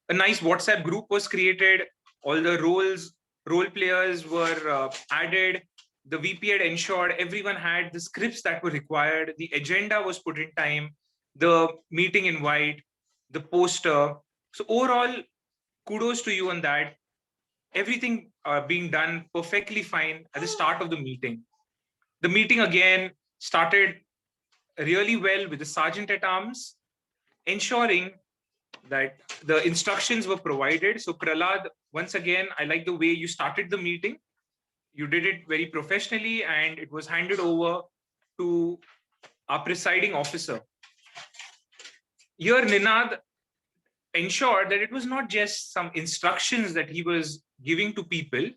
A nice WhatsApp group was created. All the role players were added. The VP had ensured everyone had the scripts that were required. The agenda was put in time, the meeting invite, the poster. So overall, kudos to you on that. Everything being done perfectly fine at the start of the meeting. The meeting again started really well with the Sergeant at Arms, ensuring that the instructions were provided. So Prahlad, once again, I like the way you started the meeting. You did it very professionally and it was handed over to our presiding officer. Here, Ninad ensured that it was not just some instructions that he was giving to people,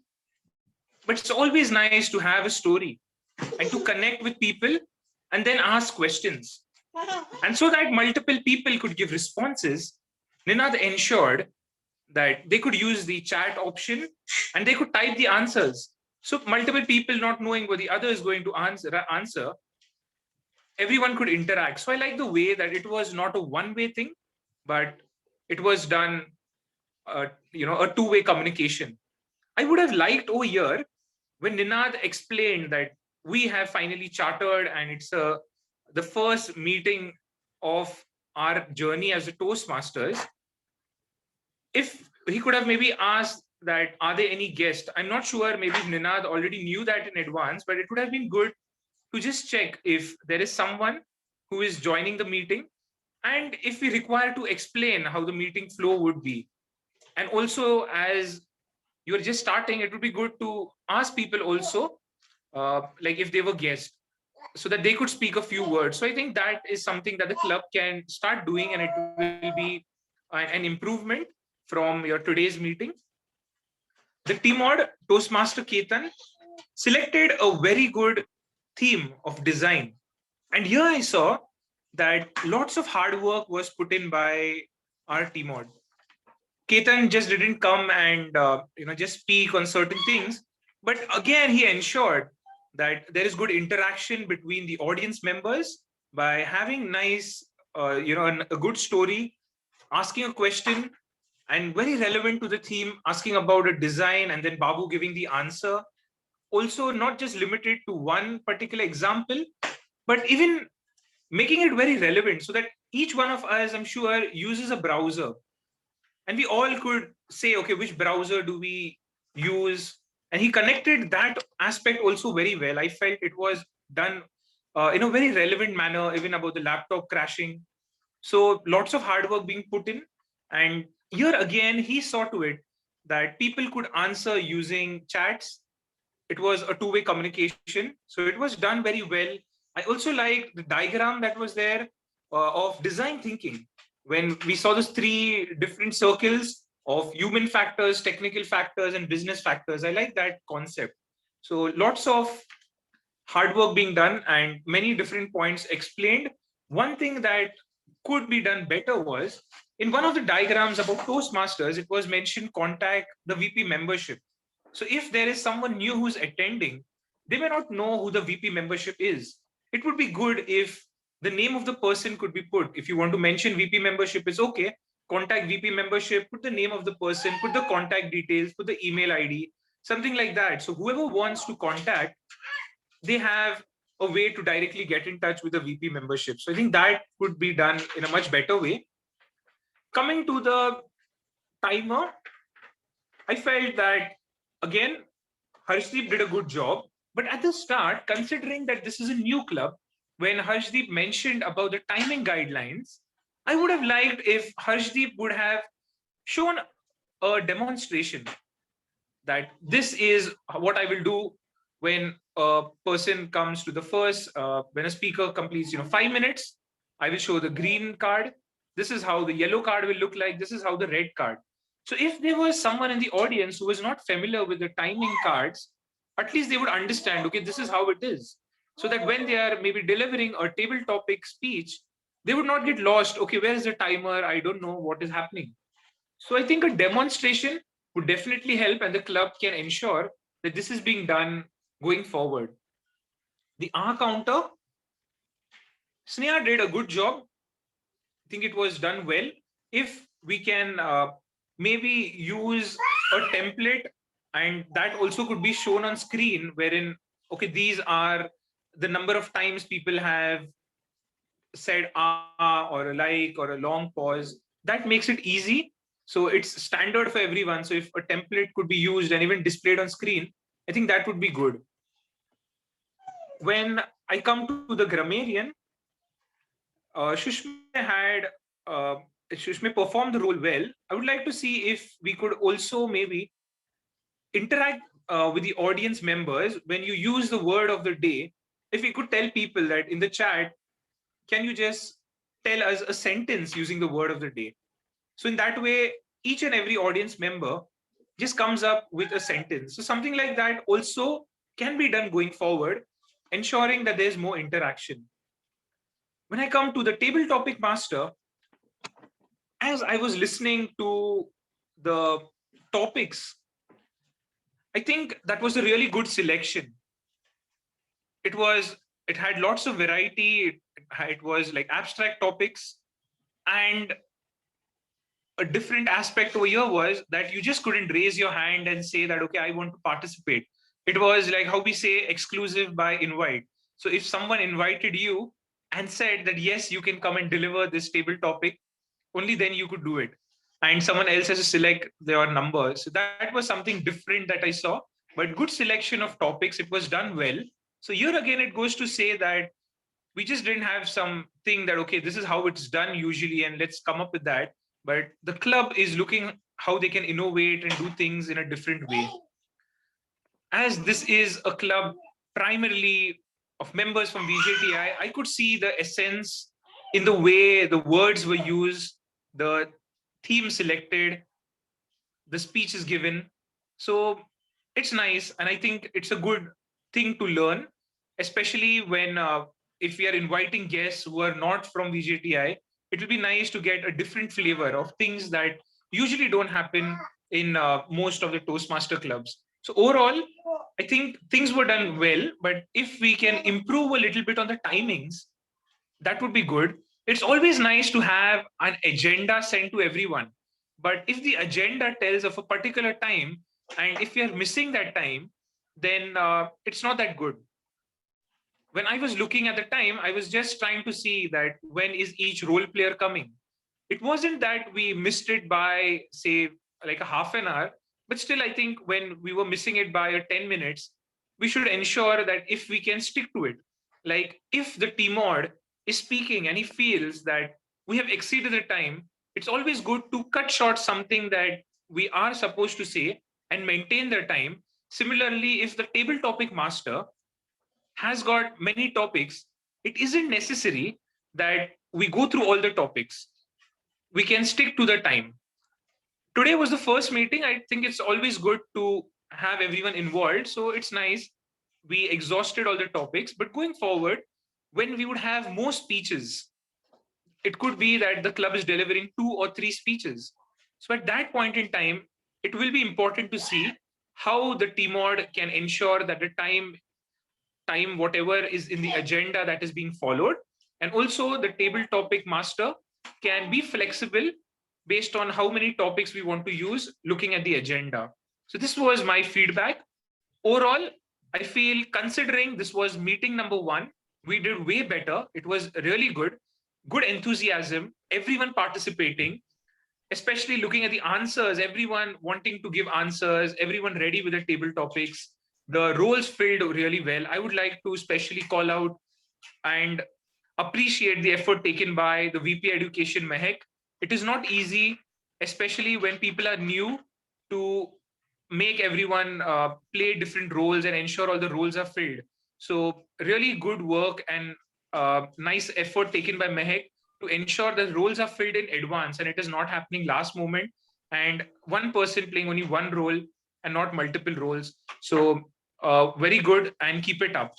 but it's always nice to have a story and to connect with people and then ask questions. And so that multiple people could give responses, Ninad ensured that they could use the chat option and they could type the answers. So multiple people not knowing what the other is going to answer, everyone could interact. So I like the way that it was not a one-way thing, but it was done, a two-way communication. I would have liked over here when Ninad explained that we have finally chartered and it's the first meeting of our journey as a Toastmasters. If he could have maybe asked that, are there any guests? I'm not sure, maybe Ninad already knew that in advance, but it would have been good to just check if there is someone who is joining the meeting and if we require to explain how the meeting flow would be. And also, as you're just starting, it would be good to ask people also, like if they were guests, so that they could speak a few words. So I think that is something that the club can start doing, and it will be an improvement from your today's meeting. The T-Mod Toastmaster Ketan selected a very good theme of design. And here I saw that lots of hard work was put in by our T-Mod. Ketan just didn't come and just speak on certain things, but again, he ensured that there is good interaction between the audience members by having nice, a good story, asking a question, and very relevant to the theme, asking about a design, and then Babu giving the answer. Also, not just limited to one particular example, but even making it very relevant so that each one of us, I'm sure, uses a browser. And we all could say, okay, which browser do we use? And he connected that aspect also very well. I felt it was done in a very relevant manner, even about the laptop crashing. So lots of hard work being put in. And here again, he saw to it that people could answer using chats. It was a two-way communication. So it was done very well. I also like the diagram that was there of design thinking. When we saw those three different circles of human factors, technical factors, and business factors, I like that concept. So lots of hard work being done and many different points explained. One thing that could be done better was, in one of the diagrams about Toastmasters, it was mentioned contact the VP membership. So if there is someone new who's attending, they may not know who the VP membership is. It would be good if the name of the person could be put. If you want to mention VP membership, it's okay. Contact VP membership, put the name of the person, put the contact details, put the email ID, something like that. So whoever wants to contact, they have a way to directly get in touch with the VP membership. So I think that could be done in a much better way. Coming to the timer, I felt that, again, Harshdeep did a good job. But at the start, considering that this is a new club, when Harshdeep mentioned about the timing guidelines, I would have liked if Harshdeep would have shown a demonstration that this is what I will do when a person comes to the first, when a speaker completes 5 minutes, I will show the green card. This is how the yellow card will look like. This is how the red card. So if there was someone in the audience who was not familiar with the timing cards, at least they would understand, okay, this is how it is. So that when they are maybe delivering a table topic speech, they would not get lost. Okay, where is the timer? I don't know what is happening. So I think a demonstration would definitely help, and the club can ensure that this is being done going forward. The R counter, Sneha did a good job. I think it was done well. If we can maybe use a template, and that also could be shown on screen, wherein, okay, these are the number of times people have said or a like or a long pause. That makes it easy. So it's standard for everyone. So if a template could be used and even displayed on screen, I think that would be good. When I come to the grammarian, Shushma performed the role well. I would like to see if we could also maybe interact with the audience members when you use the word of the day. If we could tell people that in the chat, can you just tell us a sentence using the word of the day? So in that way, each and every audience member just comes up with a sentence. So something like that also can be done going forward, ensuring that there's more interaction. When I come to the table topic master, as I was listening to the topics, I think that was a really good selection. It had lots of variety. It was like abstract topics, and a different aspect over here was that you just couldn't raise your hand and say that, okay, I want to participate. It was like how we say exclusive by invite. So if someone invited you and said that, yes, you can come and deliver this table topic, only then you could do it. And someone else has to select their number. So that was something different that I saw, but good selection of topics. It was done well. So here again, it goes to say that we just didn't have something that, okay, this is how it's done usually, and let's come up with that. But the club is looking how they can innovate and do things in a different way. As this is a club primarily of members from VJTI, I could see the essence in the way the words were used, the theme selected, the speech is given. So it's nice, and I think it's a good thing to learn, especially when if we are inviting guests who are not from VJTI. It will be nice to get a different flavor of things that usually don't happen in most of the Toastmaster clubs. So overall, I think things were done well, but if we can improve a little bit on the timings, that would be good. It's always nice to have an agenda sent to everyone. But if the agenda tells of a particular time, and if you're missing that time, then it's not that good. When I was looking at the time, I was just trying to see that when is each role player coming. It wasn't that we missed it by, say, like a half an hour, but still, I think when we were missing it by 10 minutes, we should ensure that if we can stick to it, like if the TMOD is speaking and he feels that we have exceeded the time, it's always good to cut short something that we are supposed to say and maintain the time. Similarly, if the table topic master has got many topics, it isn't necessary that we go through all the topics. We can stick to the time. Today was the first meeting. I think it's always good to have everyone involved. So it's nice. We exhausted all the topics, but going forward, when we would have more speeches, it could be that the club is delivering 2 or 3 speeches. So at that point in time, it will be important to see how the TMOD can ensure that the time whatever is in the agenda that is being followed, and also the table topic master can be flexible based on how many topics we want to use looking at the agenda. So this was my feedback. Overall, I feel considering this was meeting number 1, we did way better. It was really good enthusiasm, everyone participating, especially looking at the answers, everyone wanting to give answers, everyone ready with the table topics. The roles filled really well. I would like to especially call out and appreciate the effort taken by the VP Education, Mehek. It is not easy, especially when people are new, to make everyone play different roles and ensure all the roles are filled. So really good work and nice effort taken by Mehek to ensure that roles are filled in advance and it is not happening last moment and one person playing only one role and not multiple roles. So very good, and keep it up.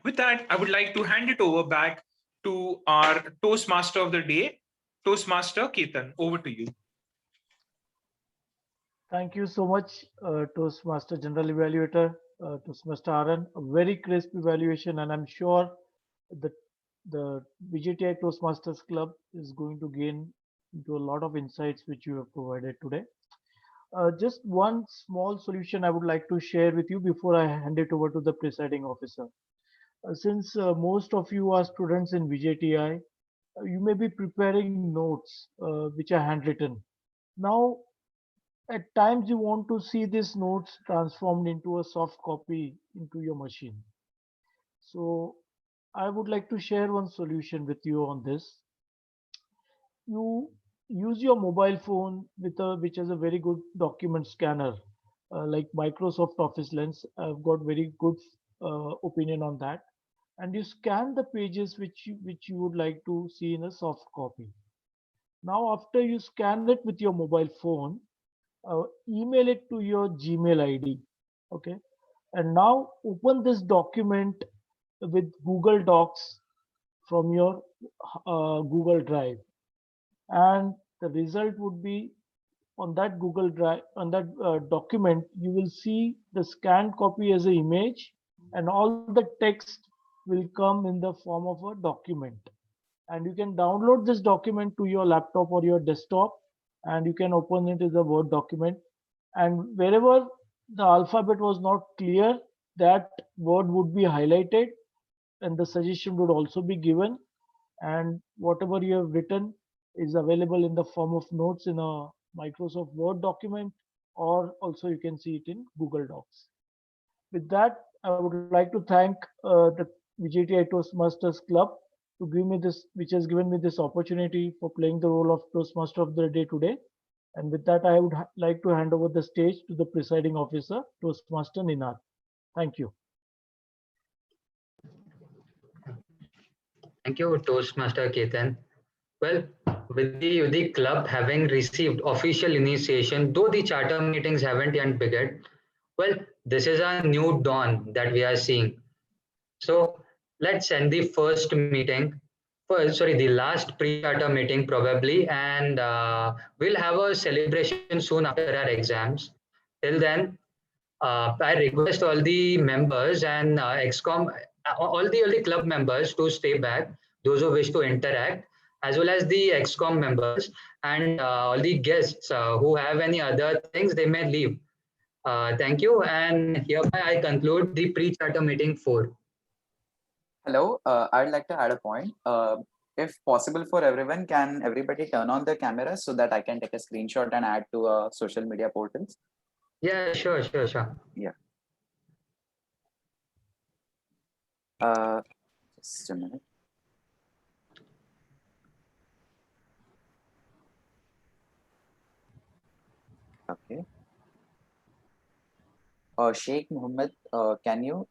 With that, I would like to hand it over back to our Toastmaster of the day, Toastmaster Ketan. Over to you. Thank you so much, Toastmaster General Evaluator, Toastmaster Aaron. A very crisp evaluation, and I'm sure that the VJTI Toastmasters Club is going to gain into a lot of insights which you have provided today. Just one small solution I would like to share with you before I hand it over to the presiding officer. Since most of you are students in VJTI, you may be preparing notes which are handwritten. Now, at times you want to see these notes transformed into a soft copy into your machine. So I would like to share one solution with you on this. You use your mobile phone which has a very good document scanner like Microsoft Office Lens. I've got very good opinion on that, and you scan the pages which you would like to see in a soft copy. Now after you scan it with your mobile phone, email it to your Gmail ID. Okay, and now open this document with Google Docs from your Google Drive, and the result would be on that Google Drive, on that document, you will see the scanned copy as an image, and all the text will come in the form of a document. And you can download this document to your laptop or your desktop, and you can open it as a Word document. And wherever the alphabet was not clear, that word would be highlighted and the suggestion would also be given. And whatever you have written is available in the form of notes in a Microsoft Word document, or also you can see it in Google Docs. With that, I would like to thank the VJTI Toastmasters Club to give me this, which has given me this opportunity for playing the role of Toastmaster of the Day today. And with that, I would like to hand over the stage to the presiding officer, Toastmaster Ninad. Thank you. Thank you, Toastmaster Ketan. Well, with the club having received official initiation, though the charter meetings haven't yet begun, well, this is a new dawn that we are seeing. So let's end the first meeting, the last pre-charter meeting probably, and we'll have a celebration soon after our exams. Till then, I request all the members and ExCom, all the club members to stay back, those who wish to interact, as well as the ExCom members and all the guests who have any other things, they may leave. Thank you, and hereby I conclude the pre-charter meeting 4. Hello, I'd like to add a point. If possible for everyone, can everybody turn on the camera so that I can take a screenshot and add to social media portals? Yeah, sure. Yeah. Just a minute. Okay. Sheikh Mohammed, can you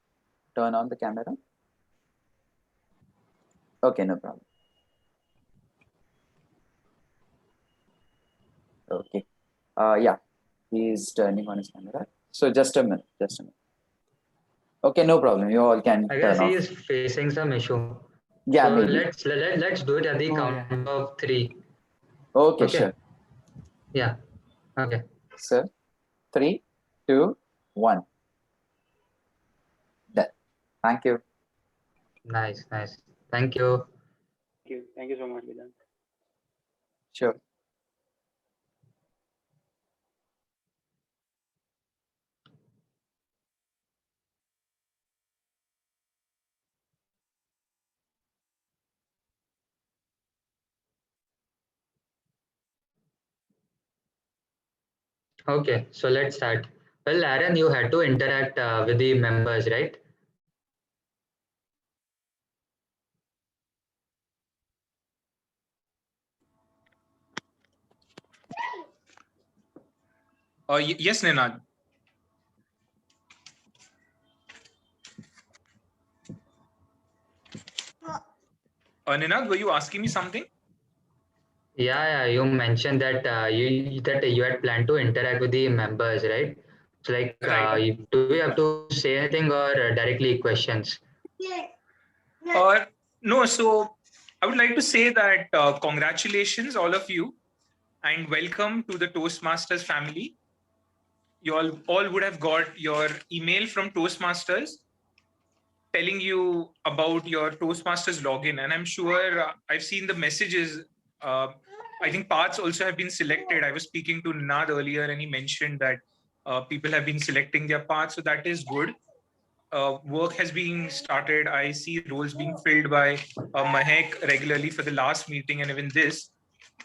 turn on the camera? Okay, no problem. Okay. Yeah, he's turning on his camera. So just a minute. Okay, no problem. You all can I guess turn he off. is facing some issue. Yeah, so maybe. let's do it at the count of 3. Okay, sure. Yeah. Okay. So 3, 2, 1. Done. Thank you. Nice. Thank you. Thank you so much, Vedant. Sure. Okay, so let's start. Well, Aaron, you had to interact with the members, right? Yes, Ninad. Ninad, were you asking me something? Yeah, you mentioned that you had planned to interact with the members, right? So like, Right. do we have to say anything or directly questions? No, so I would like to say that congratulations, all of you, and welcome to the Toastmasters family. You all would have got your email from Toastmasters telling you about your Toastmasters login. And I'm sure I've seen the messages. I think paths also have been selected. I was speaking to Nad earlier and he mentioned that people have been selecting their paths. So that is good. Work has been started. I see roles being filled by Mahek regularly for the last meeting and even this.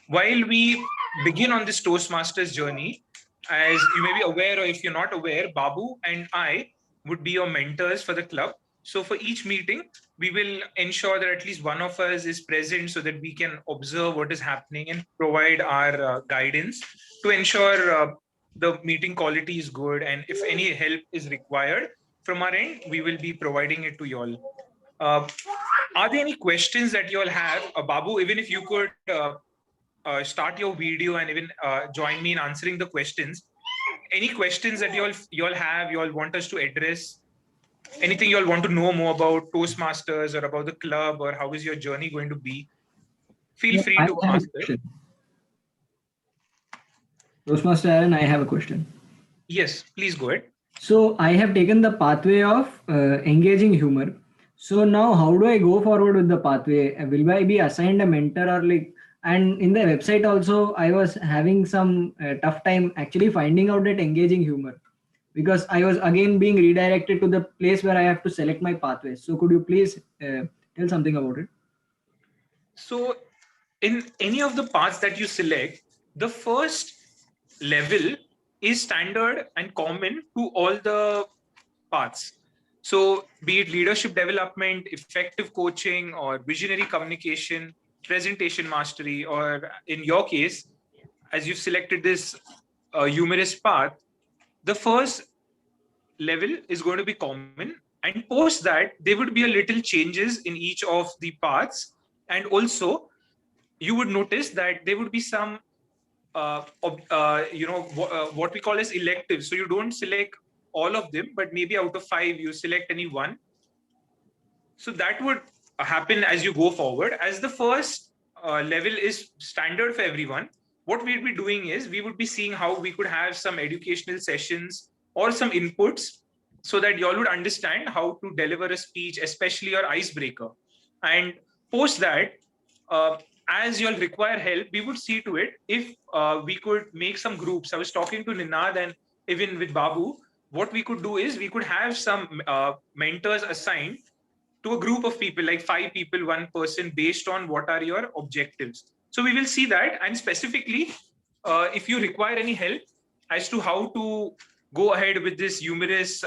While we begin on this Toastmasters journey, as you may be aware, or if you're not aware, Babu and I would be your mentors for the club. So for each meeting, we will ensure that at least one of us is present so that we can observe what is happening and provide our guidance to ensure the meeting quality is good. And if any help is required from our end, we will be providing it to you all. Are there any questions that you all have? Babu, even if you could start your video and even join me in answering the questions. Any questions that you all have, you all want us to address? Anything you all want to know more about Toastmasters or about the club, or how is your journey going to be? Feel free to ask it. Toastmaster Aaron, I have a question. Yes, please go ahead. So I have taken the pathway of engaging humor. So now how do I go forward with the pathway? Will I be assigned a mentor or like, and in the website also, I was having some tough time actually finding out that engaging humor because I was again being redirected to the place where I have to select my pathway. So could you please tell something about it? So in any of the paths that you select, the first level is standard and common to all the paths. So be it leadership development, effective coaching, or visionary communication, presentation mastery, or in your case, as you've selected this humorous path, the first level is going to be common. And post that, there would be a little changes in each of the paths. And also, you would notice that there would be some what we call as electives. So you don't select all of them, but maybe out of 5 you select any one. So that would happen as you go forward. As the first level is standard for everyone, what we'd be doing is we would be seeing how we could have some educational sessions or some inputs so that y'all would understand how to deliver a speech, especially your icebreaker. And post that, as you'll require help, we would see to it if we could make some groups. I was talking to Ninad and even with Babu. What we could do is we could have some mentors assigned to a group of people, like 5 people, 1 person, based on what are your objectives. So we will see that. And specifically, if you require any help as to how to go ahead with this humorous,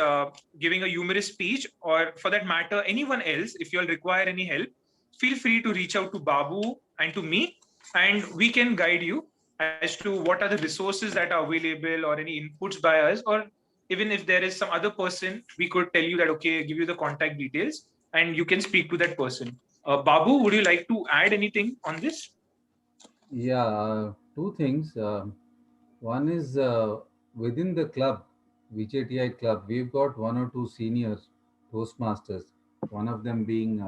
giving a humorous speech, or for that matter, anyone else, if you'll require any help, feel free to reach out to Babu and to me, and we can guide you as to what are the resources that are available or any inputs by us, or even if there is some other person, we could tell you that, okay, give you the contact details and you can speak to that person. Babu, would you like to add anything on this? Yeah, 2 things. One is within the club, VJTI club, we've got 1 or 2 senior Toastmasters, one of them being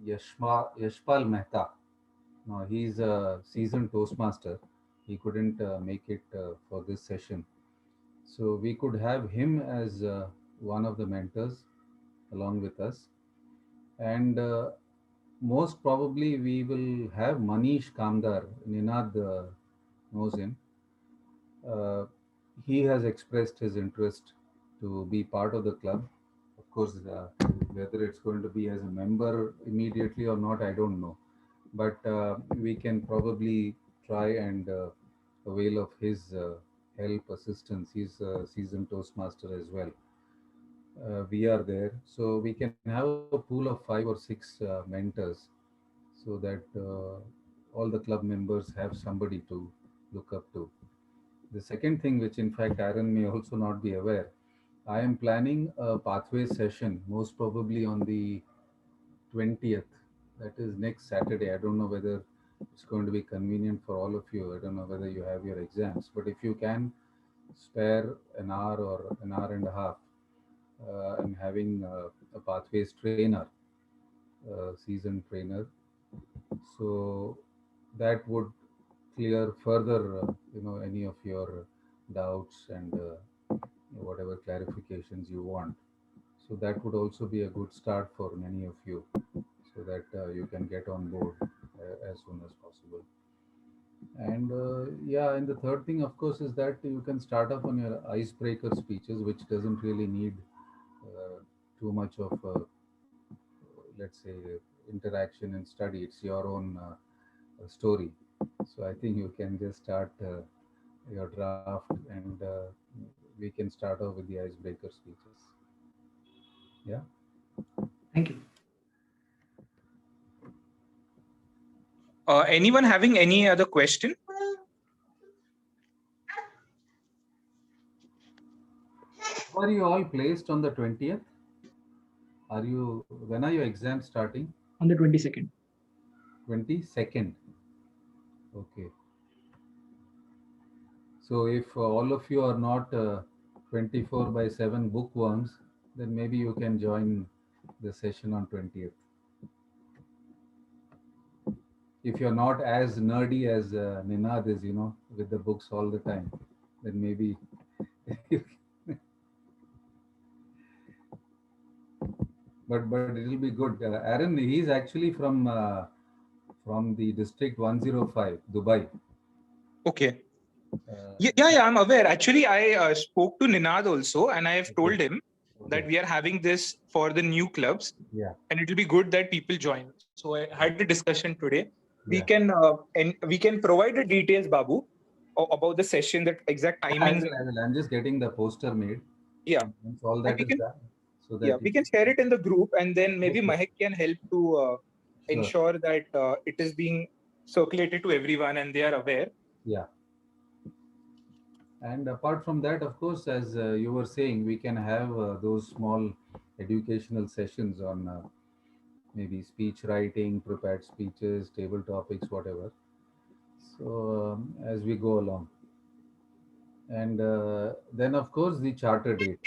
Yashpal Mehta. Now, he's a seasoned Toastmaster. He couldn't make it for this session. So we could have him as one of the mentors along with us. And most probably we will have Manish Kamdar. Ninad knows him. He has expressed his interest to be part of the club. Of course, whether it's going to be as a member immediately or not, I don't know. But we can probably try and avail of his help, assistance. He's a seasoned Toastmaster as well. We are there, so we can have a pool of 5 or 6 mentors, so that all the club members have somebody to look up to. The second thing, which in fact Aaron may also not be aware, I am planning a pathway session, most probably on the 20th. That is next Saturday. I don't know whether it's going to be convenient for all of you. I don't know whether you have your exams, but if you can spare an hour or an hour and a half, I'm having a pathways trainer, seasoned trainer. So that would clear further, any of your doubts and whatever clarifications you want. So that would also be a good start for many of you, so that you can get on board as soon as possible. And yeah, and the third thing, of course, is that you can start off on your icebreaker speeches, which doesn't really need too much of, let's say, interaction and study. It's your own story. So I think you can just start your draft, and we can start off with the icebreaker speeches. Yeah. Thank you. Anyone having any other question? Are you all placed on the 20th? When are your exams starting? On the 22nd. 22nd. Okay. So if all of you are not 24/7 bookworms, then maybe you can join the session on 20th. if you're not as nerdy as Ninad is, with the books all the time, then maybe. but it'll be good. Aaron, he's actually from the district 105, Dubai. Okay. Yeah, I'm aware. Actually, I spoke to Ninad also, and I have told him that we are having this for the new clubs. Yeah. And it will be good that people join. So I had the discussion today. We Yeah. can and we can provide the details, Babu, about the session, that exact timings. I'm just getting the poster made. Yeah. Once all that is done, so that we can share it in the group, and then maybe Mahek can help to ensure that it is being circulated to everyone and they are aware. Yeah. And apart from that, of course, as you were saying, we can have those small educational sessions on maybe speech writing, prepared speeches, table topics, whatever. So as we go along. And then, of course, the charter date,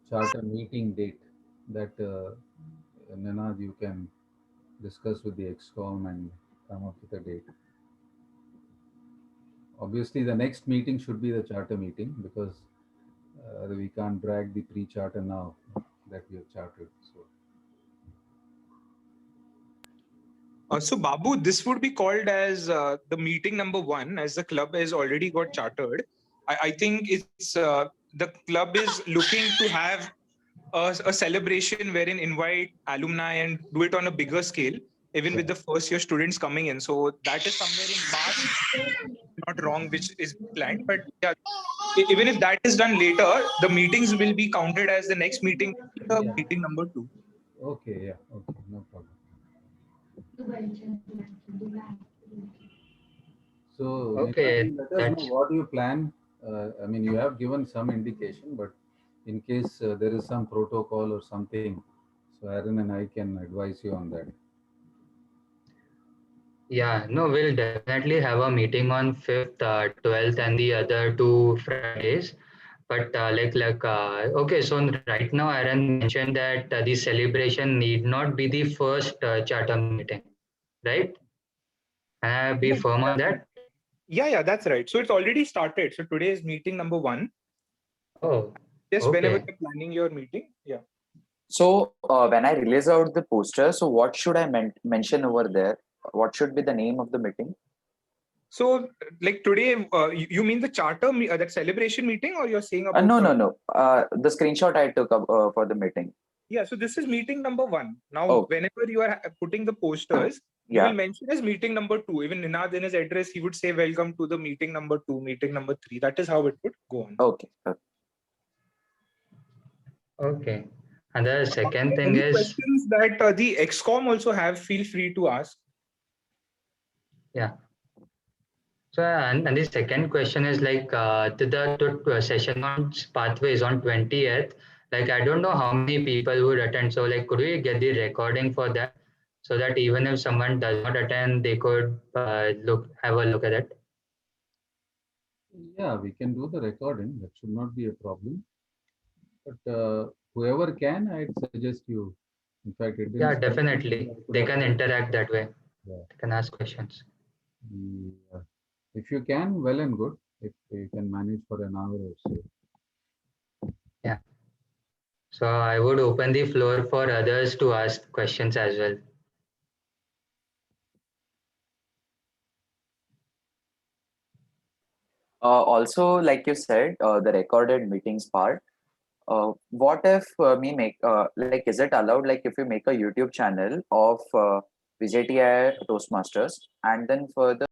charter meeting date that Ninad, you can discuss with the ExCom and come up with a date. Obviously, the next meeting should be the charter meeting, because we can't drag the pre-charter now that we have chartered. So Babu, this would be called as the meeting number 1, as the club has already got chartered. I think it's the club is looking to have a celebration wherein invite alumni and do it on a bigger scale, even with the first year students coming in. So that is somewhere in March, not wrong, which is planned. But yeah, even if that is done later, the meetings will be counted as the next meeting, meeting number 2. Okay, yeah, okay, no problem. So, okay, let us know what you plan. I mean, you have given some indication, but in case there is some protocol or something, so Aaron and I can advise you on that. Yeah, no, we'll definitely have a meeting on 5th, 12th, and the other 2 Fridays. But okay, so right now Aaron mentioned that the celebration need not be the first charter meeting, right? Can I be firm on that? Yeah, that's right. So it's already started. So today is meeting number 1. Oh, just okay. Whenever you're planning your meeting, yeah. So when I release out the poster, so what should I mention over there? What should be the name of the meeting? So, like today, you mean the charter, that celebration meeting, or you're saying about? No. The screenshot I took for the meeting. Yeah, so this is meeting number 1. Now, whenever you are putting the posters, you will mention as meeting number 2. Even Ninad in his address, he would say, welcome to the meeting number 2, meeting number 3. That is how it would go on. Okay. Okay. And the second thing Any is questions that the ExCom also have, feel free to ask. Yeah. So, and the second question is like the session on pathways on 20th. Like, I don't know how many people would attend. So, like, could we get the recording for that, so that even if someone does not attend, they could have a look at it? Yeah, we can do the recording. That should not be a problem. But whoever can, I'd suggest you. In fact, Yeah, definitely. They can interact that way. Yeah. They can ask questions. Yeah. If you can, well and good. If you can manage for an hour or so. Yeah. So I would open the floor for others to ask questions as well. Also, like you said, the recorded meetings part. What if is it allowed, like if you make a YouTube channel of VJTI Toastmasters and then further